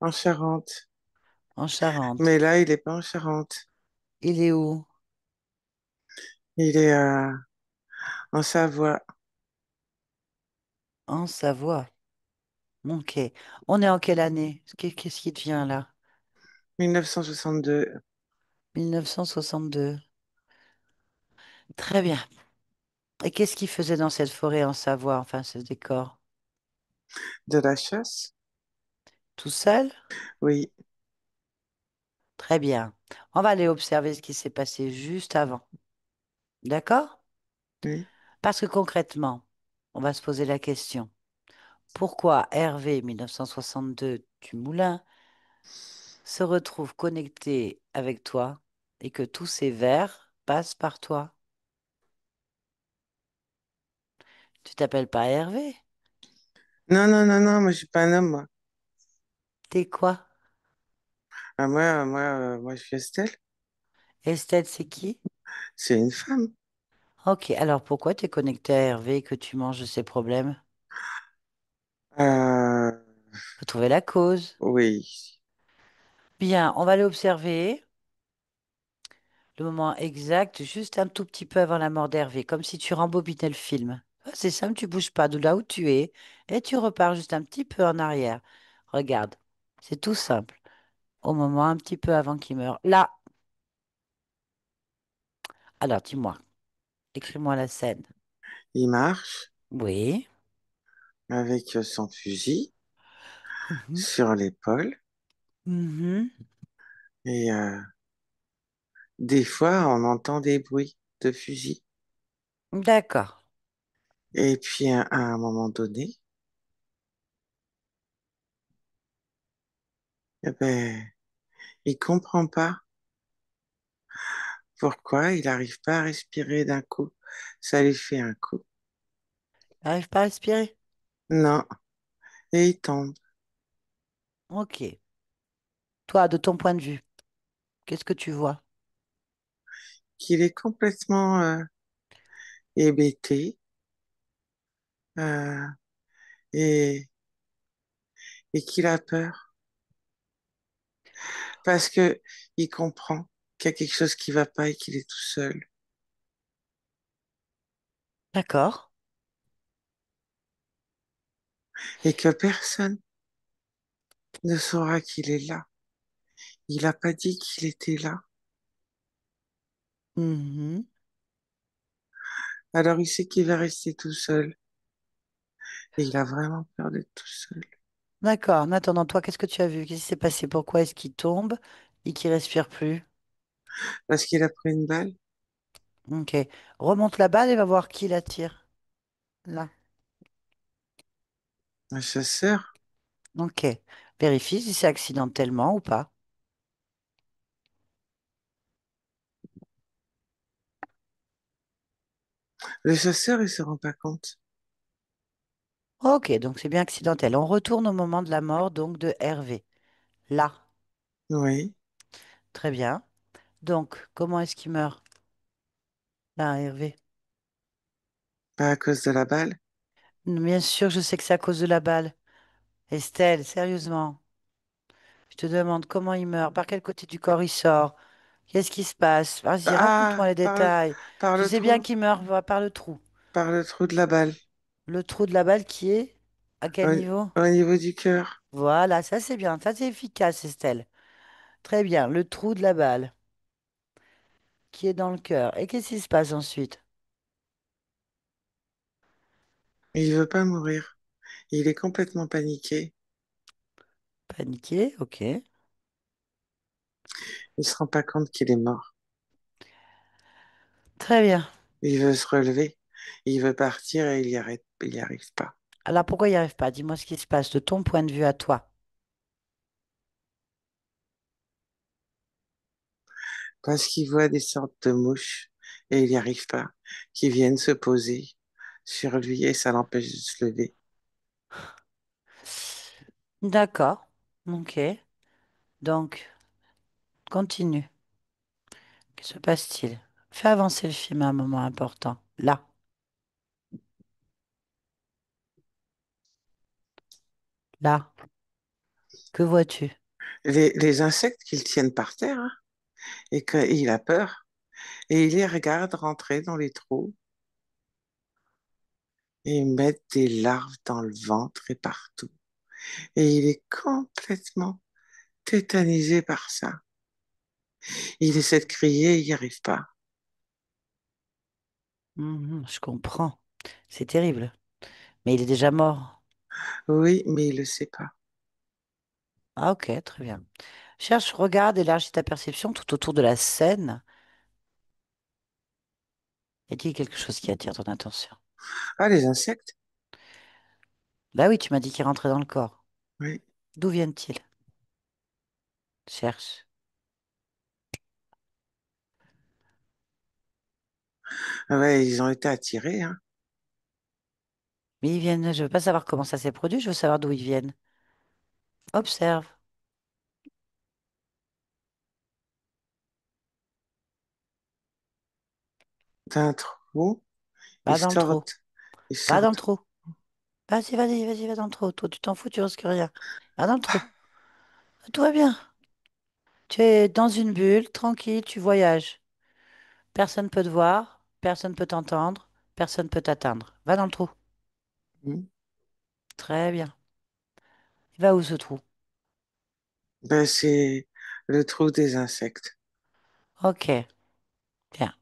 S3: En Charente.
S1: En Charente.
S3: Mais là, il est pas en Charente.
S1: Il est où?
S3: Il est en Savoie.
S1: En Savoie. Ok. On est en quelle année? Qu'est-ce qui devient là?
S3: 1962.
S1: 1962. Très bien. Et qu'est-ce qu'il faisait dans cette forêt en Savoie, enfin ce décor?
S3: De la chasse?
S1: Tout seul?
S3: Oui.
S1: Très bien. On va aller observer ce qui s'est passé juste avant. D'accord?
S3: Oui.
S1: Parce que concrètement, on va se poser la question. Pourquoi Hervé 1962 du Moulin se retrouve connecté avec toi et que tous ces vers passent par toi? Tu t'appelles pas Hervé?
S3: Non, non, non, non, moi, je suis pas un homme, moi.
S1: T'es quoi?
S3: Ah, moi, je suis Estelle.
S1: Estelle, c'est qui?
S3: C'est une femme.
S1: Ok, alors pourquoi tu es connecté à Hervé et que tu manges de ses problèmes?
S3: Euh,
S1: Faut trouver la cause.
S3: oui.
S1: Bien, on va aller observer le moment exact, juste un tout petit peu avant la mort d'Hervé, comme si tu rembobinais le film. Ah, c'est simple, tu bouges pas de là où tu es et tu repars juste un petit peu en arrière. Regarde, c'est tout simple. Au moment un petit peu avant qu'il meure. Là, alors dis-moi, écris-moi la scène.
S3: Il marche
S1: Oui.
S3: avec son fusil
S1: Mhm.
S3: sur l'épaule.
S1: Mhm.
S3: Et des fois, on entend des bruits de fusil.
S1: D'accord.
S3: Et puis, à un moment donné, eh ben, il comprend pas pourquoi il n'arrive pas à respirer d'un coup. Ça lui fait un coup.
S1: J'arrive pas à respirer.
S3: Non. Et il tombe.
S1: Ok. Toi, de ton point de vue, qu'est-ce que tu vois?
S3: qu'il est complètement hébété euh, et, et qu'il a peur parce que il comprend qu'il y a quelque chose qui va pas et qu'il est tout seul
S1: D'accord.
S3: et que personne ne saura qu'il est là. Il n'a pas dit qu'il était là.
S1: Mhm.
S3: Alors il sait qu'il va rester tout seul et il a vraiment peur d'être tout seul
S1: D'accord. En attendant, toi, qu'est-ce que tu as vu? Qu'est-ce qui s'est passé? Pourquoi est-ce qu'il tombe et qu'il respire plus?
S3: parce qu'il a pris une balle
S1: Ok. Remonte la balle et va voir qui la tire. Là.
S3: à sa sœur.
S1: Ok. Vérifie si c'est accidentellement ou pas.
S3: Le chasseur, il se rend pas compte.
S1: Ok, donc c'est bien accidentel. On retourne au moment de la mort, donc de Hervé. Là.
S3: Oui,
S1: Très bien. Donc, comment est-ce qu'il meurt? Là, Hervé.
S3: pas à cause de la balle.
S1: Bien sûr, je sais que c'est à cause de la balle. Estelle, sérieusement. Je te demande comment il meurt, par quel côté du corps il sort, qu'est-ce qui se passe? Vas-y,
S3: Ah,
S1: raconte-moi les détails.
S3: par
S1: Je
S3: le
S1: sais bien
S3: trou,
S1: qu'il meurt par le trou.
S3: par le trou de la balle,
S1: Le trou de la balle qui est à quel
S3: au,
S1: niveau?
S3: au niveau du cœur.
S1: Voilà, ça c'est bien, ça c'est efficace, Estelle. Très bien, le trou de la balle qui est dans le cœur. Et qu'est-ce qui se passe ensuite?
S3: Il veut pas mourir. Il est complètement paniqué.
S1: Paniqué, ok.
S3: Il se rend pas compte qu'il est mort.
S1: Très bien.
S3: Il veut se relever. Il veut partir et il y arrive pas.
S1: Alors pourquoi il n'y arrive pas? Dis-moi ce qui se passe de ton point de vue à toi.
S3: Parce qu'il voit des sortes de mouches et il y arrive pas, qui viennent se poser sur lui et ça l'empêche de se lever.
S1: D'accord. Ok. Donc, continue. Que se passe-t-il? Fais avancer le film à un moment important. Là, là, que vois-tu?
S3: Les insectes qu'ils tiennent par terre, hein, et qu'il a peur. Et il les regarde rentrer dans les trous et mettre des larves dans le ventre et partout. Et il est complètement tétanisé par ça. Il essaie de crier, il n'y arrive pas.
S1: Je comprends. C'est terrible. Mais il est déjà mort.
S3: Oui, mais il le sait pas.
S1: Ah, ok, très bien. Cherche, regarde, élargis ta perception tout autour de la scène. Y a-t-il quelque chose qui attire ton attention?
S3: Ah, les insectes?
S1: Bah oui, tu m'as dit qu'il rentrait dans le corps.
S3: Oui.
S1: D'où viennent-ils? Cherche.
S3: Ah ouais, ils ont été attirés, hein,
S1: Mais ils viennent, je veux pas savoir comment ça s'est produit, je veux savoir d'où ils viennent. Observe.
S3: d'un trou. Ils
S1: Va dans le trou.
S3: sortent. Ils
S1: Va dans le
S3: sortent.
S1: trou. Vas-y, vas-y, vas-y, va dans le trou. Toi, tu t'en fous, tu risques rien. Va dans le trou. Tout va bien. Tu es dans une bulle, tranquille, tu voyages. Personne peut te voir, personne peut t'entendre, personne peut t'atteindre. Va dans le trou.
S3: Hmm.
S1: Très bien. Il va où ce trou?
S3: Ben, c'est le trou des insectes.
S1: Ok, bien.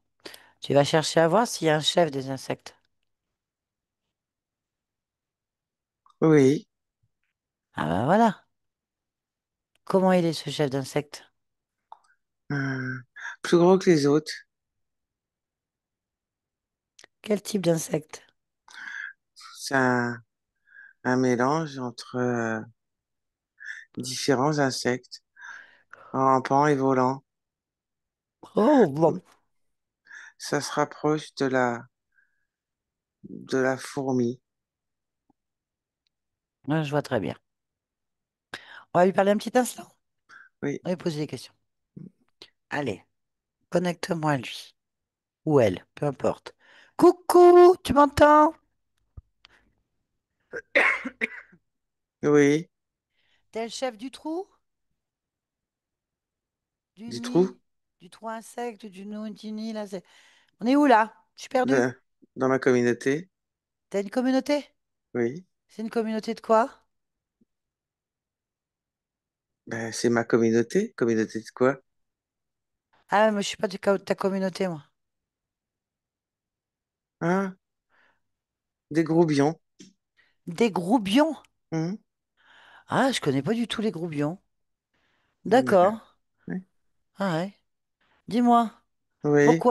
S1: Tu vas chercher à voir s'il y a un chef des insectes.
S3: Oui,
S1: Ah ben voilà. Comment il est ce chef d'insectes?
S3: euh, plus gros que les autres.
S1: Quel type d'insecte?
S3: C'est un mélange entre différents insectes, rampants et volants.
S1: Oh, bon.
S3: Ça se rapproche de la fourmi.
S1: Ouais, je vois très bien. On va lui parler un petit instant.
S3: Oui,
S1: On va lui poser des questions. Allez, connecte-moi à lui. Ou elle, peu importe. Coucou, tu m'entends?
S3: oui,
S1: T'es le chef du trou? Du
S3: du trou,
S1: nid? Du trou insecte, du nid, là. On est où là? Je suis perdu.
S3: de- dans ma communauté,
S1: T'as une communauté?
S3: oui.
S1: C'est une communauté de quoi?
S3: Ben, c'est ma communauté. Communauté de quoi?
S1: Ah, moi, je suis pas de ta communauté, moi.
S3: Hein? Des groubions.
S1: Des groubions?
S3: Hum,
S1: Ah, je connais pas du tout les groubions.
S3: ben,
S1: D'accord.
S3: oui.
S1: Ah ouais. Dis-moi,
S3: Oui.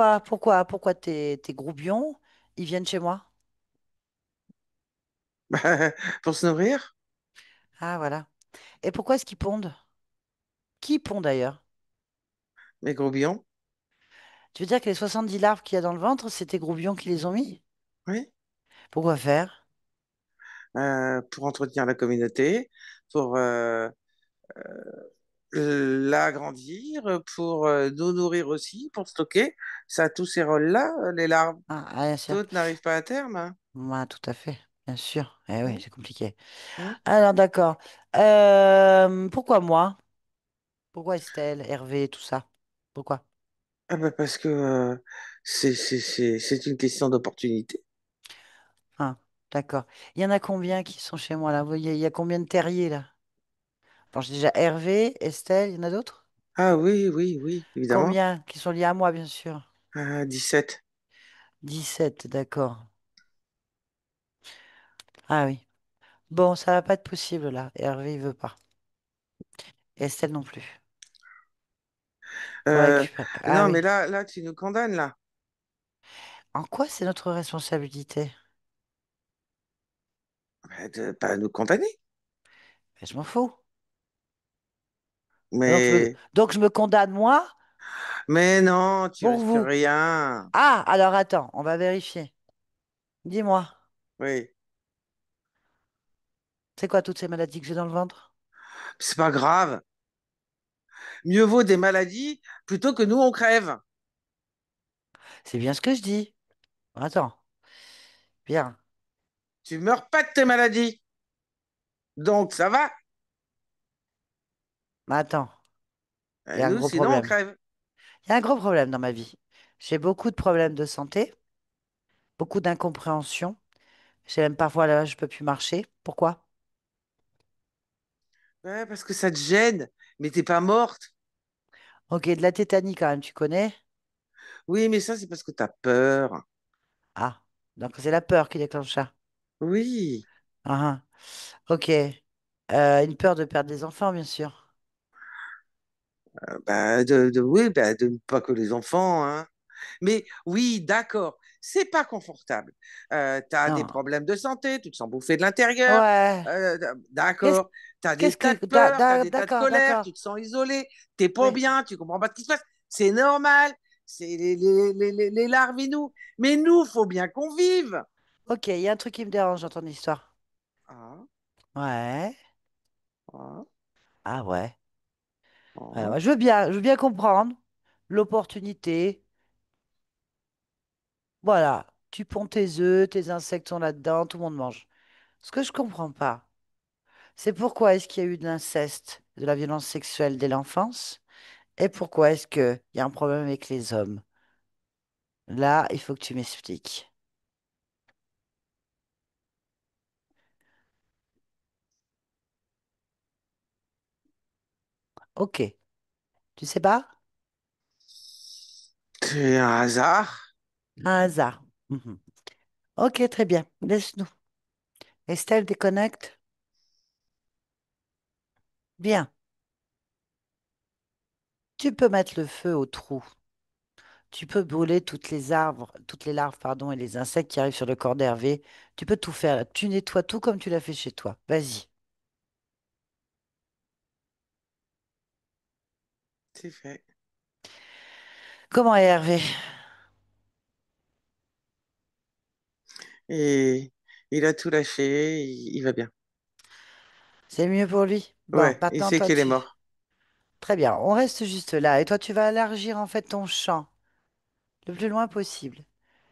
S1: pourquoi tes groubions, ils viennent chez moi?
S3: Pour se nourrir,
S1: Ah, voilà. Et pourquoi est-ce qu'ils pondent? Qui pond d'ailleurs?
S3: mes groubions.
S1: Tu veux dire que les 70 larves qu'il y a dans le ventre, c'est tes groubions qui les ont mis?
S3: Oui.
S1: Pourquoi faire?
S3: Pour entretenir la communauté, pour l'agrandir, pour nous nourrir aussi, pour stocker. Ça a tous ces rôles-là, les larves.
S1: Ah, bien sûr.
S3: D'autres n'arrivent pas à terme, hein.
S1: Ouais, tout à fait. Bien sûr. Eh oui,
S3: Hum,
S1: c'est compliqué.
S3: hum.
S1: Alors, d'accord. Pourquoi moi? Pourquoi Estelle, Hervé, tout ça? Pourquoi?
S3: Ah bah parce que c'est une question d'opportunité.
S1: Ah, d'accord. Il y en a combien qui sont chez moi là? Il y a combien de terriers là? Bon, j'ai déjà Hervé, Estelle, il y en a d'autres?
S3: Ah oui, oui, oui, évidemment.
S1: Combien qui sont liés à moi, bien sûr?
S3: 17.
S1: 17, d'accord. Ah oui. Bon, ça va pas être possible là. Hervé, il veut pas. Estelle non plus. Faut
S3: Euh,
S1: récupérer. Ah
S3: non, mais
S1: oui.
S3: là, tu nous condamnes, là.
S1: En quoi c'est notre responsabilité?
S3: Bah, de pas nous condamner.
S1: Ben, je m'en fous.
S3: Mais,
S1: Donc je me condamne moi
S3: mais non, tu
S1: pour
S3: risques
S1: vous.
S3: rien.
S1: Ah, alors attends, on va vérifier. Dis-moi,
S3: Oui,
S1: c'est quoi toutes ces maladies que j'ai dans le ventre?
S3: c'est pas grave. Mieux vaut des maladies plutôt que nous, on crève.
S1: C'est bien ce que je dis. Attends, bien.
S3: Tu meurs pas de tes maladies. Donc, ça va.
S1: Mais attends, il y a un
S3: Nous,
S1: gros
S3: sinon, on
S1: problème.
S3: crève.
S1: Il y a un gros problème dans ma vie. J'ai beaucoup de problèmes de santé, beaucoup d'incompréhension. J'ai même parfois là, je peux plus marcher. Pourquoi?
S3: Ouais, parce que ça te gêne. Mais t'es pas morte.
S1: Ok, de la tétanie quand même, tu connais?
S3: Oui, mais ça, c'est parce que t'as peur.
S1: Ah, donc c'est la peur qui déclenche ça.
S3: Oui.
S1: Ah, ah. Ok. Une peur de perdre des enfants, bien sûr.
S3: Bah, oui, bah, de pas que les enfants, hein. Mais oui, d'accord, c'est pas confortable. Tu as des
S1: Non.
S3: problèmes de santé, tu te sens bouffé de l'intérieur.
S1: Ouais. Qu'est-ce,
S3: D'accord, tu as des
S1: qu'est-ce
S3: tas
S1: que...
S3: de peur, tu as des tas de
S1: D'accord,
S3: colère, tu
S1: d'accord.
S3: te sens isolé, t'es pas
S1: Oui.
S3: bien, tu comprends pas ce qui se passe. C'est normal, c'est les larves et nous. Mais nous, faut bien qu'on vive.
S1: Ok, il y a un truc qui me dérange dans ton histoire.
S3: Ah,
S1: Ouais.
S3: ah,
S1: Ah ouais. Ouais,
S3: ah.
S1: ouais, je veux bien comprendre l'opportunité. Voilà. Tu ponds tes œufs, tes insectes sont là-dedans, tout le monde mange. Ce que je comprends pas, c'est pourquoi est-ce qu'il y a eu de l'inceste, de la violence sexuelle dès l'enfance, et pourquoi est-ce qu'il y a un problème avec les hommes. Là, il faut que tu m'expliques. Ok. Tu sais pas?
S3: C'est un hasard.
S1: Un hasard. Mhm. Ok, très bien. Laisse-nous. Estelle déconnecte. Bien. Tu peux mettre le feu au trou. Tu peux brûler toutes les larves, pardon, et les insectes qui arrivent sur le corps d'Hervé. Tu peux tout faire. Tu nettoies tout comme tu l'as fait chez toi. Vas-y.
S3: C'est fait.
S1: Comment est Hervé?
S3: Et il a tout lâché, il va bien.
S1: C'est mieux pour lui. Bon,
S3: Ouais, il
S1: maintenant,
S3: sait
S1: toi,
S3: qu'il est
S1: tu...
S3: mort.
S1: Très bien, on reste juste là. Et toi, tu vas élargir en fait ton champ le plus loin possible.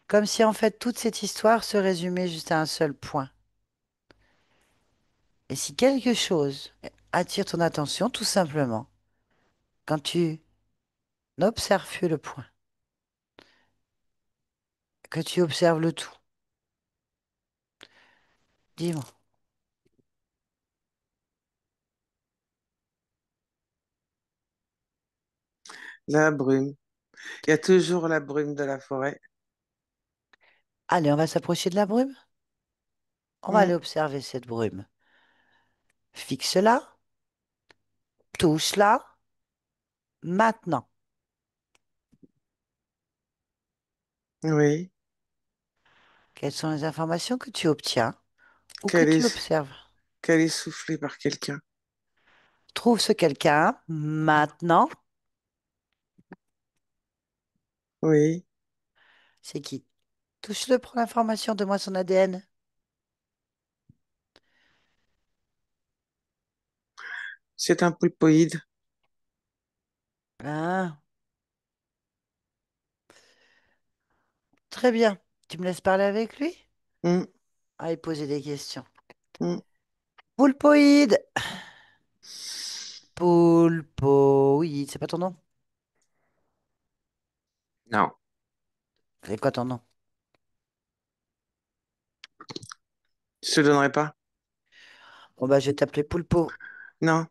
S1: Comme si en fait toute cette histoire se résumait juste à un seul point. Et si quelque chose attire ton attention, tout simplement, quand tu n'observes plus le point, que tu observes le tout, dis-moi.
S3: La brume. Il y a toujours la brume de la forêt.
S1: Allez, on va s'approcher de la brume. On va
S3: Hmm,
S1: aller observer cette brume. Fixe-la, touche-la, maintenant.
S3: oui,
S1: Quelles sont les informations que tu obtiens ou que
S3: qu'elle
S1: tu
S3: est,
S1: observes?
S3: qu'elle est soufflée par quelqu'un.
S1: Trouve ce quelqu'un maintenant.
S3: Oui,
S1: C'est qui? Touche-le pour l'information, donne-moi son ADN.
S3: c'est un pulpoïde.
S1: Ah, très bien. Tu me laisses parler avec lui?
S3: Hmm,
S1: Ah, et poser des questions.
S3: hmm.
S1: Poulpoïde. Poulpoïde, c'est pas ton nom?
S3: Non,
S1: C'est quoi ton nom?
S3: je te donnerai pas.
S1: Bon, bah, je vais t'appeler Poulpo.
S3: Non,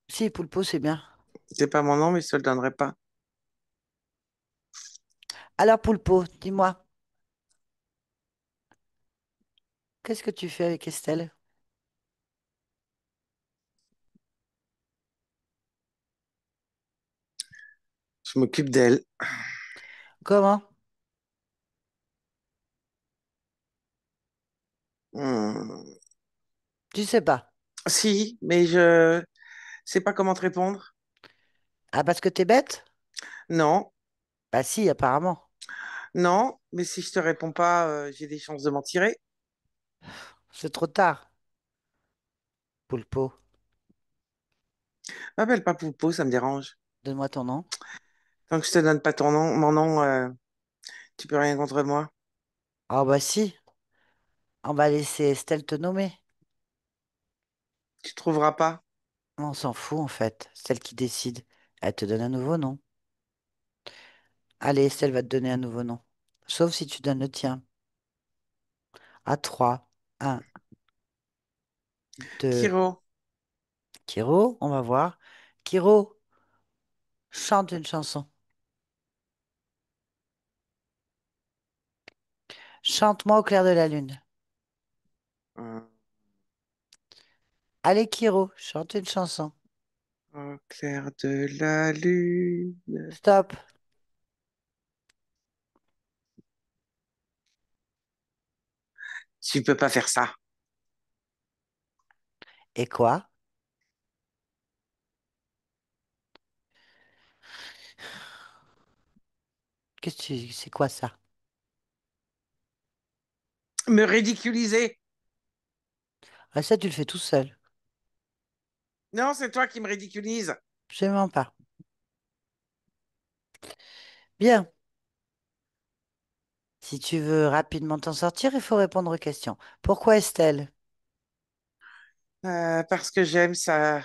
S1: Si, Poulpo, c'est bien.
S3: c'est pas mon nom, mais je te le donnerai pas.
S1: Alors, Poulpo, dis-moi, qu'est-ce que tu fais avec Estelle?
S3: Je m'occupe d'elle.
S1: Comment?
S3: Hmm.
S1: Tu sais pas.
S3: Si, mais je sais pas comment te répondre.
S1: Ah, parce que t'es bête?
S3: Non,
S1: Bah si, apparemment.
S3: non, mais si je te réponds pas, j'ai des chances de m'en tirer.
S1: C'est trop tard, Poulpo.
S3: M'appelle pas Poupeau, ça me dérange.
S1: Donne-moi ton nom.
S3: Tant que je te donne pas ton nom, mon nom, tu peux rien contre moi.
S1: Ah bah si, on va laisser Estelle te nommer.
S3: Tu trouveras pas.
S1: On s'en fout en fait, c'est elle qui décide. Elle te donne un nouveau nom. Allez, Estelle va te donner un nouveau nom. Sauf si tu donnes le tien. À 3, 1, 2.
S3: Kiro.
S1: Kiro, on va voir. Kiro, chante une chanson. Chante-moi au clair de la lune.
S3: Hum,
S1: Allez, Kiro, chante une chanson.
S3: Au clair de la lune.
S1: Stop.
S3: Tu peux pas faire ça.
S1: Et quoi? C'est quoi ça?
S3: Me ridiculiser.
S1: Ah, ça, tu le fais tout seul.
S3: Non, c'est toi qui me ridiculise.
S1: Absolument pas. Bien. Si tu veux rapidement t'en sortir, il faut répondre aux questions. Pourquoi Estelle?
S3: Parce que j'aime sa,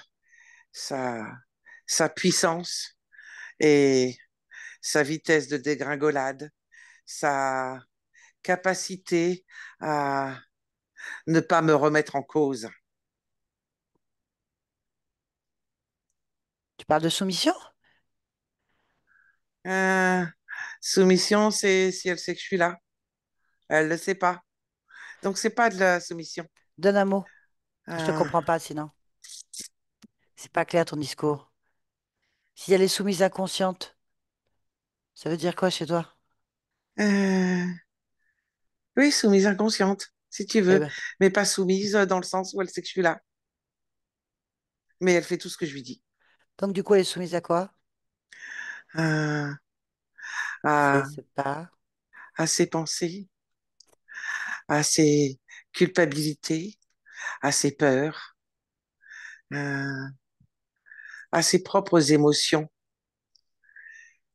S3: sa puissance et sa vitesse de dégringolade, sa capacité à ne pas me remettre en cause.
S1: Tu parles de soumission?
S3: Euh, Soumission, c'est si elle sait que je suis là. Elle le sait pas. Donc, c'est pas de la soumission.
S1: Donne un mot. Je te
S3: Euh,
S1: comprends pas sinon. C'est pas clair ton discours. Si elle est soumise inconsciente, ça veut dire quoi chez toi?
S3: euh, oui, soumise inconsciente, si tu
S1: Eh
S3: veux,
S1: ben,
S3: mais pas soumise dans le sens où elle sait que je suis là. Mais elle fait tout ce que je lui dis.
S1: donc du coup, elle est soumise à quoi?
S3: Euh,
S1: Je
S3: à,
S1: sais pas.
S3: à ses pensées, à ses culpabilités, à ses peurs, euh, à ses propres émotions.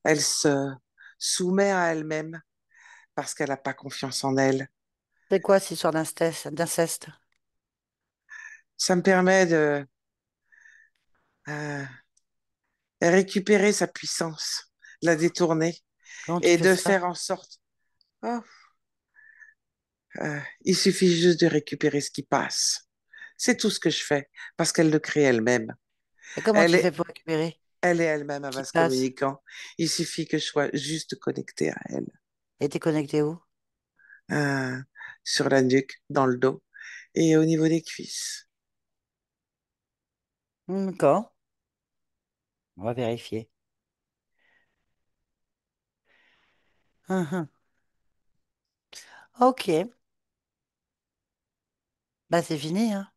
S3: Elle se soumet à elle-même parce qu'elle n'a pas confiance en elle.
S1: C'est quoi cette histoire d'inceste?
S3: Ça me permet de récupérer sa puissance, la détourner
S1: Comment tu
S3: et
S1: fais
S3: de
S1: ça?
S3: faire en sorte. Oh, il suffit juste de récupérer ce qui passe. C'est tout ce que je fais parce qu'elle le crée elle-même.
S1: Et comment
S3: Elle
S1: tu fais
S3: est,
S1: pour récupérer
S3: elle est elle-même un
S1: ce qui
S3: vase
S1: passe?
S3: communicant. Il suffit que je sois juste connecté à elle.
S1: Et t'es connecté où?
S3: Euh, sur la nuque, dans le dos et au niveau des cuisses.
S1: D'accord. On va vérifier. Uhum. Ok. Bah c'est fini, hein.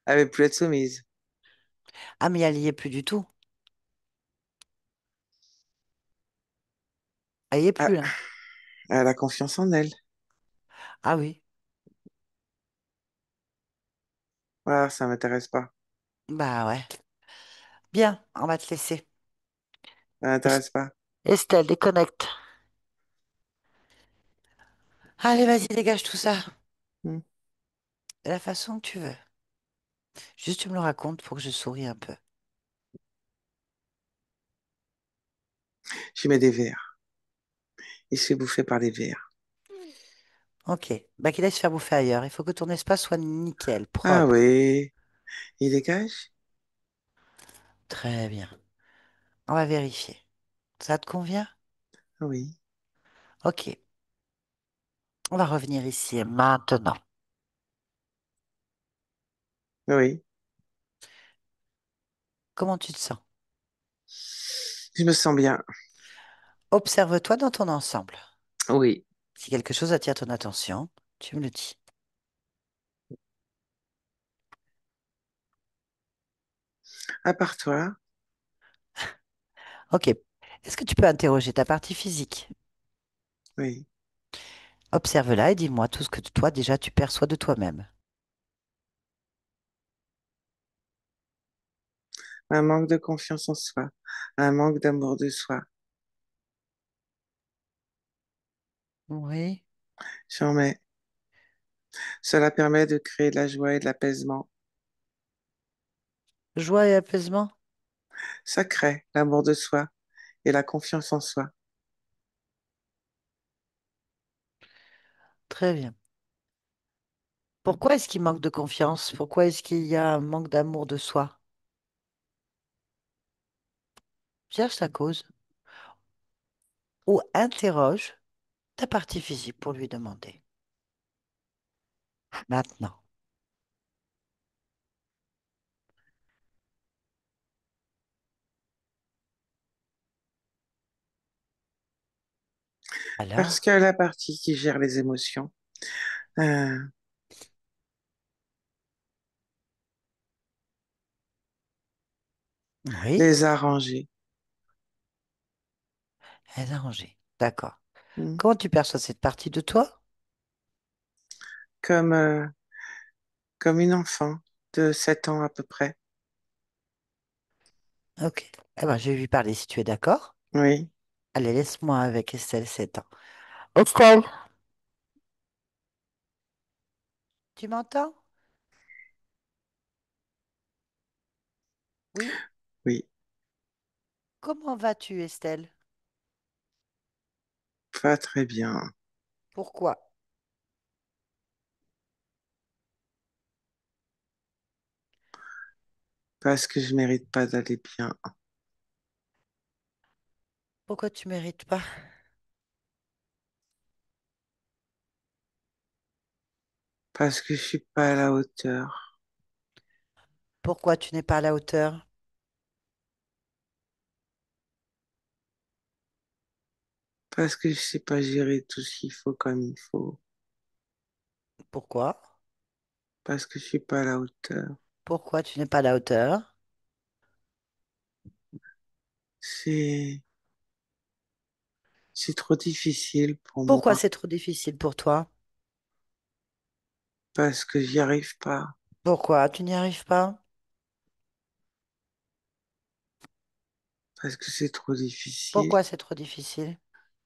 S3: Elle veut plus être soumise.
S1: Ah mais elle y est plus du tout. Elle y est
S3: Ah,
S1: plus là.
S3: elle a confiance en elle.
S1: Ah oui.
S3: Voilà, ça m'intéresse pas.
S1: Bah ouais. Bien, on va te laisser.
S3: Ça m'intéresse pas.
S1: Estelle, déconnecte. Allez, vas-y, dégage tout ça.
S3: Hmm.
S1: De la façon que tu veux. Juste tu me le racontes pour que je sourie un peu.
S3: J'y mets des verres. Il se fait bouffer par les verres.
S1: Ok. Bah qu'il aille se faire bouffer ailleurs. Il faut que ton espace soit nickel,
S3: Ah
S1: propre.
S3: oui, il dégage?
S1: Très bien. On va vérifier. Ça te convient?
S3: Oui,
S1: Ok. On va revenir ici et maintenant.
S3: oui.
S1: Comment tu te sens?
S3: Je me sens bien.
S1: Observe-toi dans ton ensemble.
S3: Oui.
S1: Si quelque chose attire ton attention, tu me le dis.
S3: À part toi,
S1: Ok. Est-ce que tu peux interroger ta partie physique?
S3: oui.
S1: Observe-la et dis-moi tout ce que toi déjà tu perçois de toi-même.
S3: Un manque de confiance en soi, un manque d'amour de soi.
S1: Oui.
S3: J'en mets. Cela permet de créer de la joie et de l'apaisement.
S1: Joie et apaisement?
S3: Ça crée l'amour de soi et la confiance en soi.
S1: Très bien. Pourquoi est-ce qu'il manque de confiance? Pourquoi est-ce qu'il y a un manque d'amour de soi? Cherche sa cause ou interroge ta partie physique pour lui demander. Maintenant.
S3: Parce
S1: Alors?
S3: que la partie qui gère les émotions, euh,
S1: Oui,
S3: les a rangées.
S1: elle a rangé. D'accord.
S3: Hmm.
S1: Comment tu perçois cette partie de toi?
S3: Comme, comme une enfant de 7 ans à peu près.
S1: Ok. Eh ben, je vais lui parler si tu es d'accord.
S3: Oui,
S1: Allez, laisse-moi avec Estelle 7 ans. Estelle, tu m'entends? Oui?
S3: oui,
S1: Comment vas-tu, Estelle?
S3: pas très bien.
S1: Pourquoi?
S3: Parce que je mérite pas d'aller bien.
S1: Pourquoi tu mérites pas?
S3: Parce que je suis pas à la hauteur.
S1: Pourquoi tu n'es pas à la hauteur?
S3: Parce que je sais pas gérer tout ce qu'il faut comme il faut.
S1: Pourquoi?
S3: Parce que je suis pas à la hauteur.
S1: Pourquoi tu n'es pas à la hauteur?
S3: C'est, c'est trop difficile pour
S1: Pourquoi
S3: moi.
S1: c'est trop difficile pour toi?
S3: Parce que j'y arrive pas.
S1: Pourquoi tu n'y arrives pas?
S3: Parce que c'est trop difficile,
S1: Pourquoi c'est trop difficile?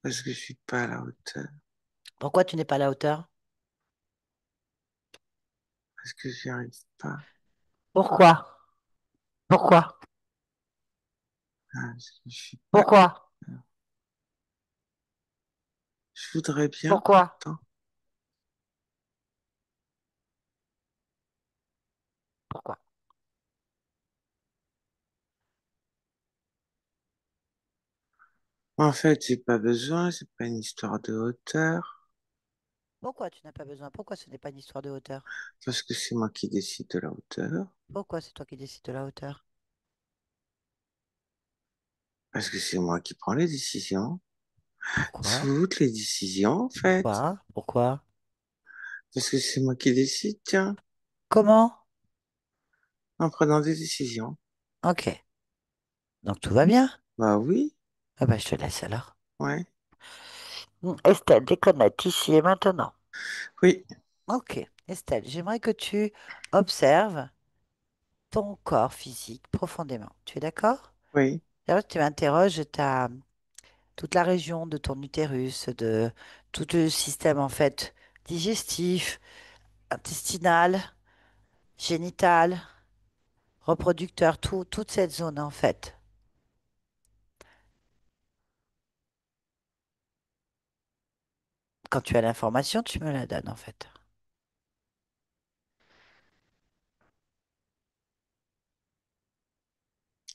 S3: parce que je suis pas à la hauteur,
S1: Pourquoi tu n'es pas à la hauteur?
S3: parce que j'y arrive pas.
S1: Pourquoi? Pourquoi?
S3: Ah, je suis pas.
S1: Pourquoi?
S3: Je voudrais bien
S1: Pourquoi?
S3: pourtant.
S1: Pourquoi?
S3: En fait, j'ai pas besoin, c'est pas une histoire de hauteur,
S1: Pourquoi tu n'as pas besoin? Pourquoi ce n'est pas une histoire de hauteur?
S3: parce que c'est moi qui décide de la hauteur,
S1: Pourquoi c'est toi qui décides de la hauteur?
S3: parce que c'est moi qui prends les décisions,
S1: Pourquoi?
S3: toutes les décisions en fait,
S1: Pourquoi? Pourquoi?
S3: parce que c'est moi qui décide, tiens,
S1: Comment?
S3: en prenant des décisions.
S1: Ok. Donc tout va bien?
S3: Bah oui,
S1: Ah bah je te laisse alors.
S3: ouais,
S1: Estelle, déconnecte ici et maintenant.
S3: oui,
S1: Ok. Estelle, j'aimerais que tu observes ton corps physique profondément. Tu es d'accord?
S3: oui,
S1: D'ailleurs, tu interroges toute la région de ton utérus, de tout le système en fait digestif, intestinal, génital, reproducteur, toute cette zone en fait. Quand tu as l'information, tu me la donnes en fait.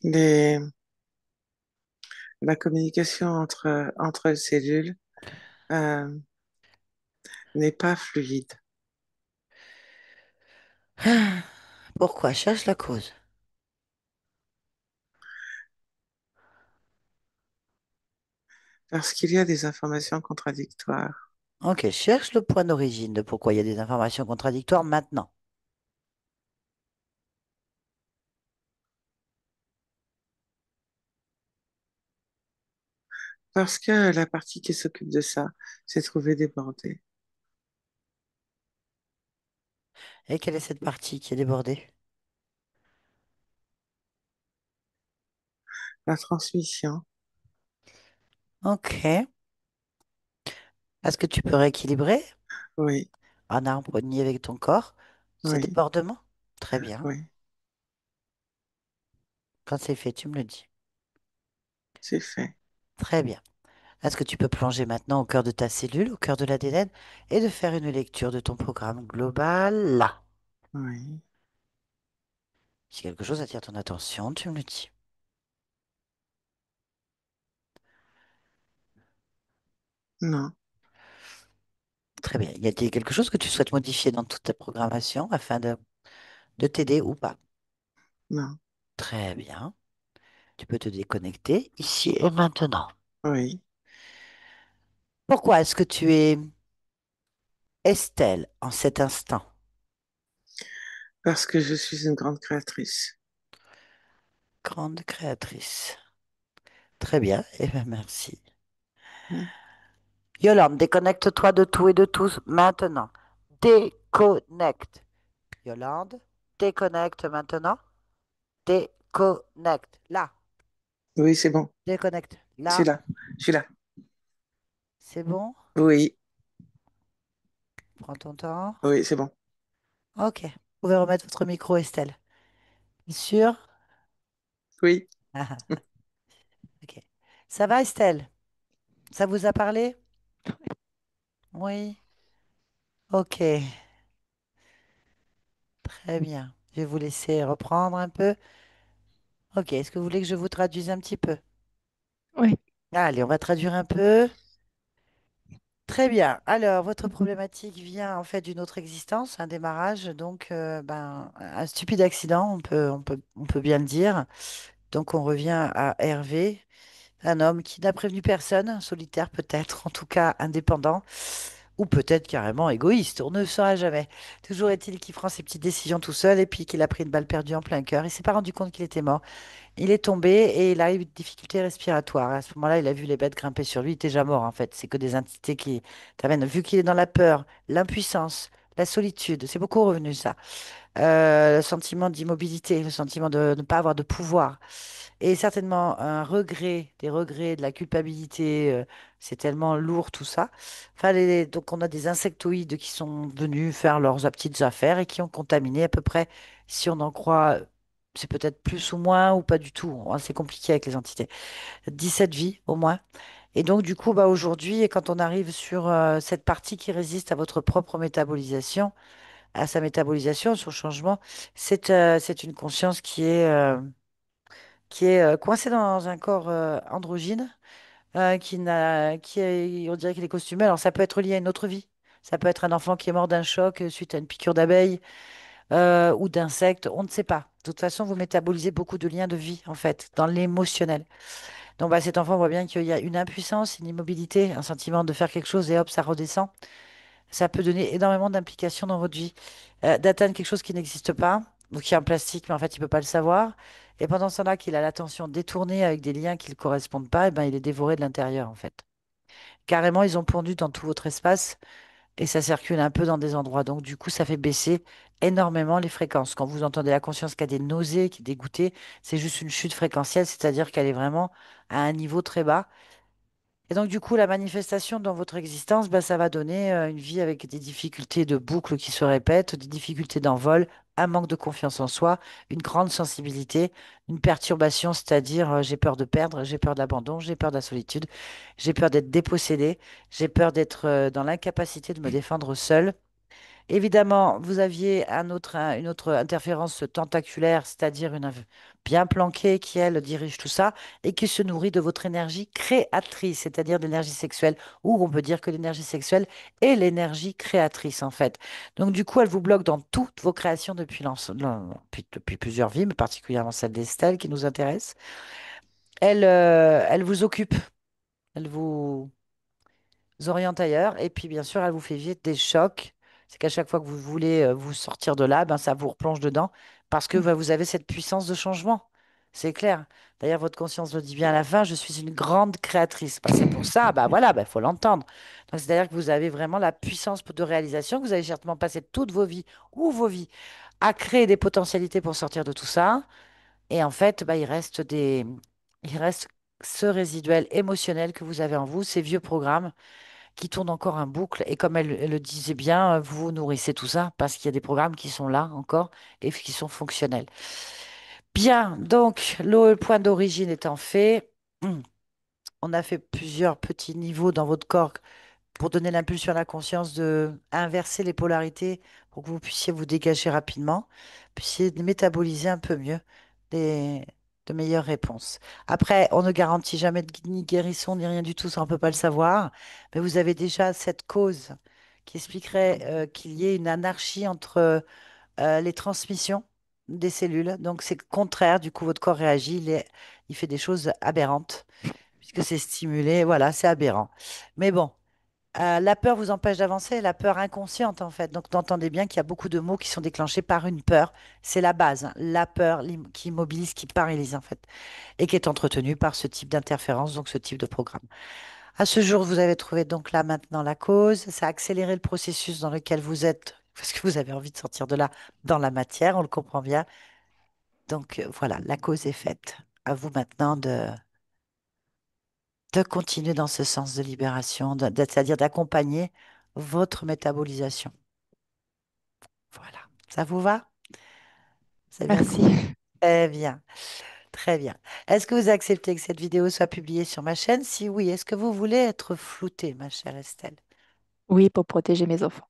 S3: les, la communication entre cellules euh, n'est pas fluide,
S1: Pourquoi? Cherche la cause.
S3: parce qu'il y a des informations contradictoires,
S1: Ok, cherche le point d'origine de pourquoi il y a des informations contradictoires maintenant.
S3: parce que la partie qui s'occupe de ça s'est trouvée débordée.
S1: Et quelle est cette partie qui est débordée?
S3: La transmission,
S1: Ok. Est-ce que tu peux rééquilibrer
S3: oui,
S1: en harmonie avec ton corps ces
S3: oui,
S1: débordements? Très bien.
S3: oui,
S1: Quand c'est fait, tu me le dis.
S3: c'est fait,
S1: Très bien. Est-ce que tu peux plonger maintenant au cœur de ta cellule, au cœur de l'ADN, et de faire une lecture de ton programme global là?
S3: oui,
S1: Si quelque chose attire ton attention, tu me le dis.
S3: non,
S1: Très bien. Y a-t-il quelque chose que tu souhaites modifier dans toute ta programmation afin de t'aider ou pas?
S3: non,
S1: Très bien. Tu peux te déconnecter ici et maintenant.
S3: oui,
S1: Pourquoi est-ce que tu es Estelle en cet instant?
S3: parce que je suis une grande créatrice.
S1: Grande créatrice. Très bien. Eh bien, merci.
S3: Hmm.
S1: Yolande, déconnecte-toi de tout et de tous maintenant. Déconnecte. Yolande, déconnecte maintenant. Déconnecte. Là.
S3: Oui, c'est bon,
S1: Déconnecte.
S3: je suis
S1: Là.
S3: là, je suis là.
S1: C'est bon?
S3: Oui,
S1: Prends ton temps.
S3: oui, c'est bon.
S1: Ok. Vous pouvez remettre votre micro, Estelle. Sûr?
S3: Oui,
S1: Ok. Ça va, Estelle? Ça vous a parlé? Oui. Ok. Très bien. Je vais vous laisser reprendre un peu. Ok. Est-ce que vous voulez que je vous traduise un petit peu?
S2: Oui,
S1: Allez, on va traduire un peu. Très bien. Alors, votre problématique vient en fait d'une autre existence, un démarrage, donc un stupide accident, on peut bien le dire. Donc, on revient à Hervé, un homme qui n'a prévenu personne, solitaire peut-être, en tout cas indépendant, ou peut-être carrément égoïste, on ne saura jamais. Toujours est-il qu'il prend ses petites décisions tout seul et puis qu'il a pris une balle perdue en plein cœur. Il s'est pas rendu compte qu'il était mort. Il est tombé et il a eu une difficulté respiratoire. À ce moment-là, il a vu les bêtes grimper sur lui. Il était déjà mort, en fait. C'est que des entités qui t'amènent. Vu qu'il est dans la peur, l'impuissance, la solitude, c'est beaucoup revenu, ça. le sentiment d'immobilité, le sentiment de ne pas avoir de pouvoir. Et certainement un regret, des regrets, de la culpabilité, c'est tellement lourd tout ça. Enfin, donc on a des insectoïdes qui sont venus faire leurs petites affaires et qui ont contaminé à peu près, si on en croit, c'est peut-être plus ou moins ou pas du tout. Hein, c'est compliqué avec les entités. 17 vies au moins. Et donc du coup, bah, aujourd'hui, et quand on arrive sur cette partie qui résiste à votre propre métabolisation, à sa métabolisation, son changement, c'est une conscience qui est coincée dans un corps androgyne, on dirait qu'il est costumé. Alors ça peut être lié à une autre vie. Ça peut être un enfant qui est mort d'un choc suite à une piqûre d'abeille ou d'insectes, on ne sait pas. De toute façon, vous métabolisez beaucoup de liens de vie, en fait, dans l'émotionnel. Donc bah, cet enfant voit bien qu'il y a une impuissance, une immobilité, un sentiment de faire quelque chose et hop, ça redescend. Ça peut donner énormément d'implications dans votre vie. D'atteindre quelque chose qui n'existe pas, ou qui est en plastique, mais en fait, il ne peut pas le savoir. Et pendant ce temps-là, qu'il a l'attention détournée avec des liens qui ne correspondent pas, et ben, il est dévoré de l'intérieur, en fait. Carrément, ils ont pondu dans tout votre espace et ça circule un peu dans des endroits. Donc, du coup, ça fait baisser énormément les fréquences. Quand vous entendez la conscience qui a des nausées, qui est dégoûtée, c'est juste une chute fréquentielle, c'est-à-dire qu'elle est vraiment à un niveau très bas. Et donc, du coup, la manifestation dans votre existence, bah, ça va donner une vie avec des difficultés de boucle qui se répètent, des difficultés d'envol, un manque de confiance en soi, une grande sensibilité, une perturbation, c'est-à-dire j'ai peur de perdre, j'ai peur de l'abandon, j'ai peur de la solitude, j'ai peur d'être dépossédé, j'ai peur d'être dans l'incapacité de me défendre seul. Évidemment, vous aviez une autre interférence tentaculaire, c'est-à-dire bien planquée qui, elle, dirige tout ça et qui se nourrit de votre énergie créatrice, c'est-à-dire de l'énergie sexuelle, ou on peut dire que l'énergie sexuelle est l'énergie créatrice, en fait. Donc, du coup, elle vous bloque dans toutes vos créations depuis plusieurs vies, mais particulièrement celle d'Estelle qui nous intéresse. Elle vous occupe, elle vous oriente ailleurs. Et puis, bien sûr, elle vous fait vivre des chocs. C'est qu'à chaque fois que vous voulez vous sortir de là, ben, ça vous replonge dedans parce que bah, vous avez cette puissance de changement. C'est clair. D'ailleurs, votre conscience le dit bien à la fin, je suis une grande créatrice. Bah, c'est pour ça, bah voilà, bah, faut l'entendre. Donc, c'est-à-dire que vous avez vraiment la puissance de réalisation, que vous avez certainement passé toutes vos vies ou vos vies à créer des potentialités pour sortir de tout ça. Et en fait, bah, il reste ce résiduel émotionnel que vous avez en vous, ces vieux programmes qui tourne encore en boucle. Et comme elle le disait bien, vous nourrissez tout ça parce qu'il y a des programmes qui sont là encore et qui sont fonctionnels. Bien, donc le point d'origine étant fait, on a fait plusieurs petits niveaux dans votre corps pour donner l'impulsion à la conscience de inverser les polarités pour que vous puissiez vous dégager rapidement, puissiez métaboliser un peu mieux des, de meilleures réponses. Après, on ne garantit jamais ni guérison ni rien du tout, ça on ne peut pas le savoir, mais vous avez déjà cette cause qui expliquerait qu'il y ait une anarchie entre les transmissions des cellules. Donc c'est contraire, du coup votre corps réagit, il fait des choses aberrantes puisque c'est stimulé, voilà, c'est aberrant. Mais bon. La peur vous empêche d'avancer, la peur inconsciente en fait. Donc, vous entendez bien qu'il y a beaucoup de mots qui sont déclenchés par une peur. C'est la base, hein. La peur qui immobilise, qui paralyse en fait, et qui est entretenue par ce type d'interférence, donc ce type de programme. À ce jour, vous avez trouvé donc là maintenant la cause. Ça a accéléré le processus dans lequel vous êtes, parce que vous avez envie de sortir de là dans la matière, on le comprend bien. Donc voilà, la cause est faite. À vous maintenant de continuer dans ce sens de libération, c'est-à-dire d'accompagner votre métabolisation. Voilà. Ça vous va? C'est bien
S2: Merci.
S1: compris. Très bien. Très bien. Est-ce que vous acceptez que cette vidéo soit publiée sur ma chaîne? Si oui, est-ce que vous voulez être floutée, ma chère Estelle?
S2: Oui, pour protéger mes enfants.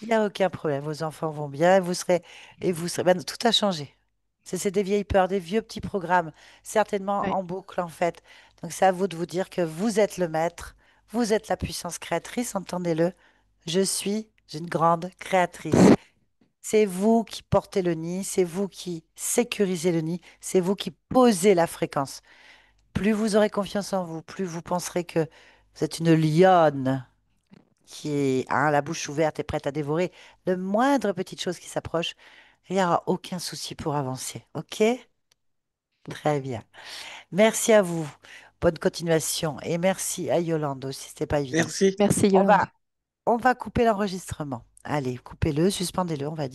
S1: Il n'y a aucun problème. Vos enfants vont bien. Ben, tout a changé. C'est des vieilles peurs, des vieux petits programmes, certainement
S2: Oui.
S1: en boucle, en fait. Donc, c'est à vous de vous dire que vous êtes le maître. Vous êtes la puissance créatrice, entendez-le. Je suis une grande créatrice. C'est vous qui portez le nid, c'est vous qui sécurisez le nid, c'est vous qui posez la fréquence. Plus vous aurez confiance en vous, plus vous penserez que vous êtes une lionne qui a la bouche ouverte et prête à dévorer le moindre petite chose qui s'approche. Il n'y aura aucun souci pour avancer. OK? Très bien. Merci à vous. Bonne continuation. Et merci à Yolande aussi, c'était pas évident.
S3: Merci.
S2: Merci,
S1: On
S2: Yolande.
S1: va, on va couper l'enregistrement. Allez, coupez-le, suspendez-le, on va dire.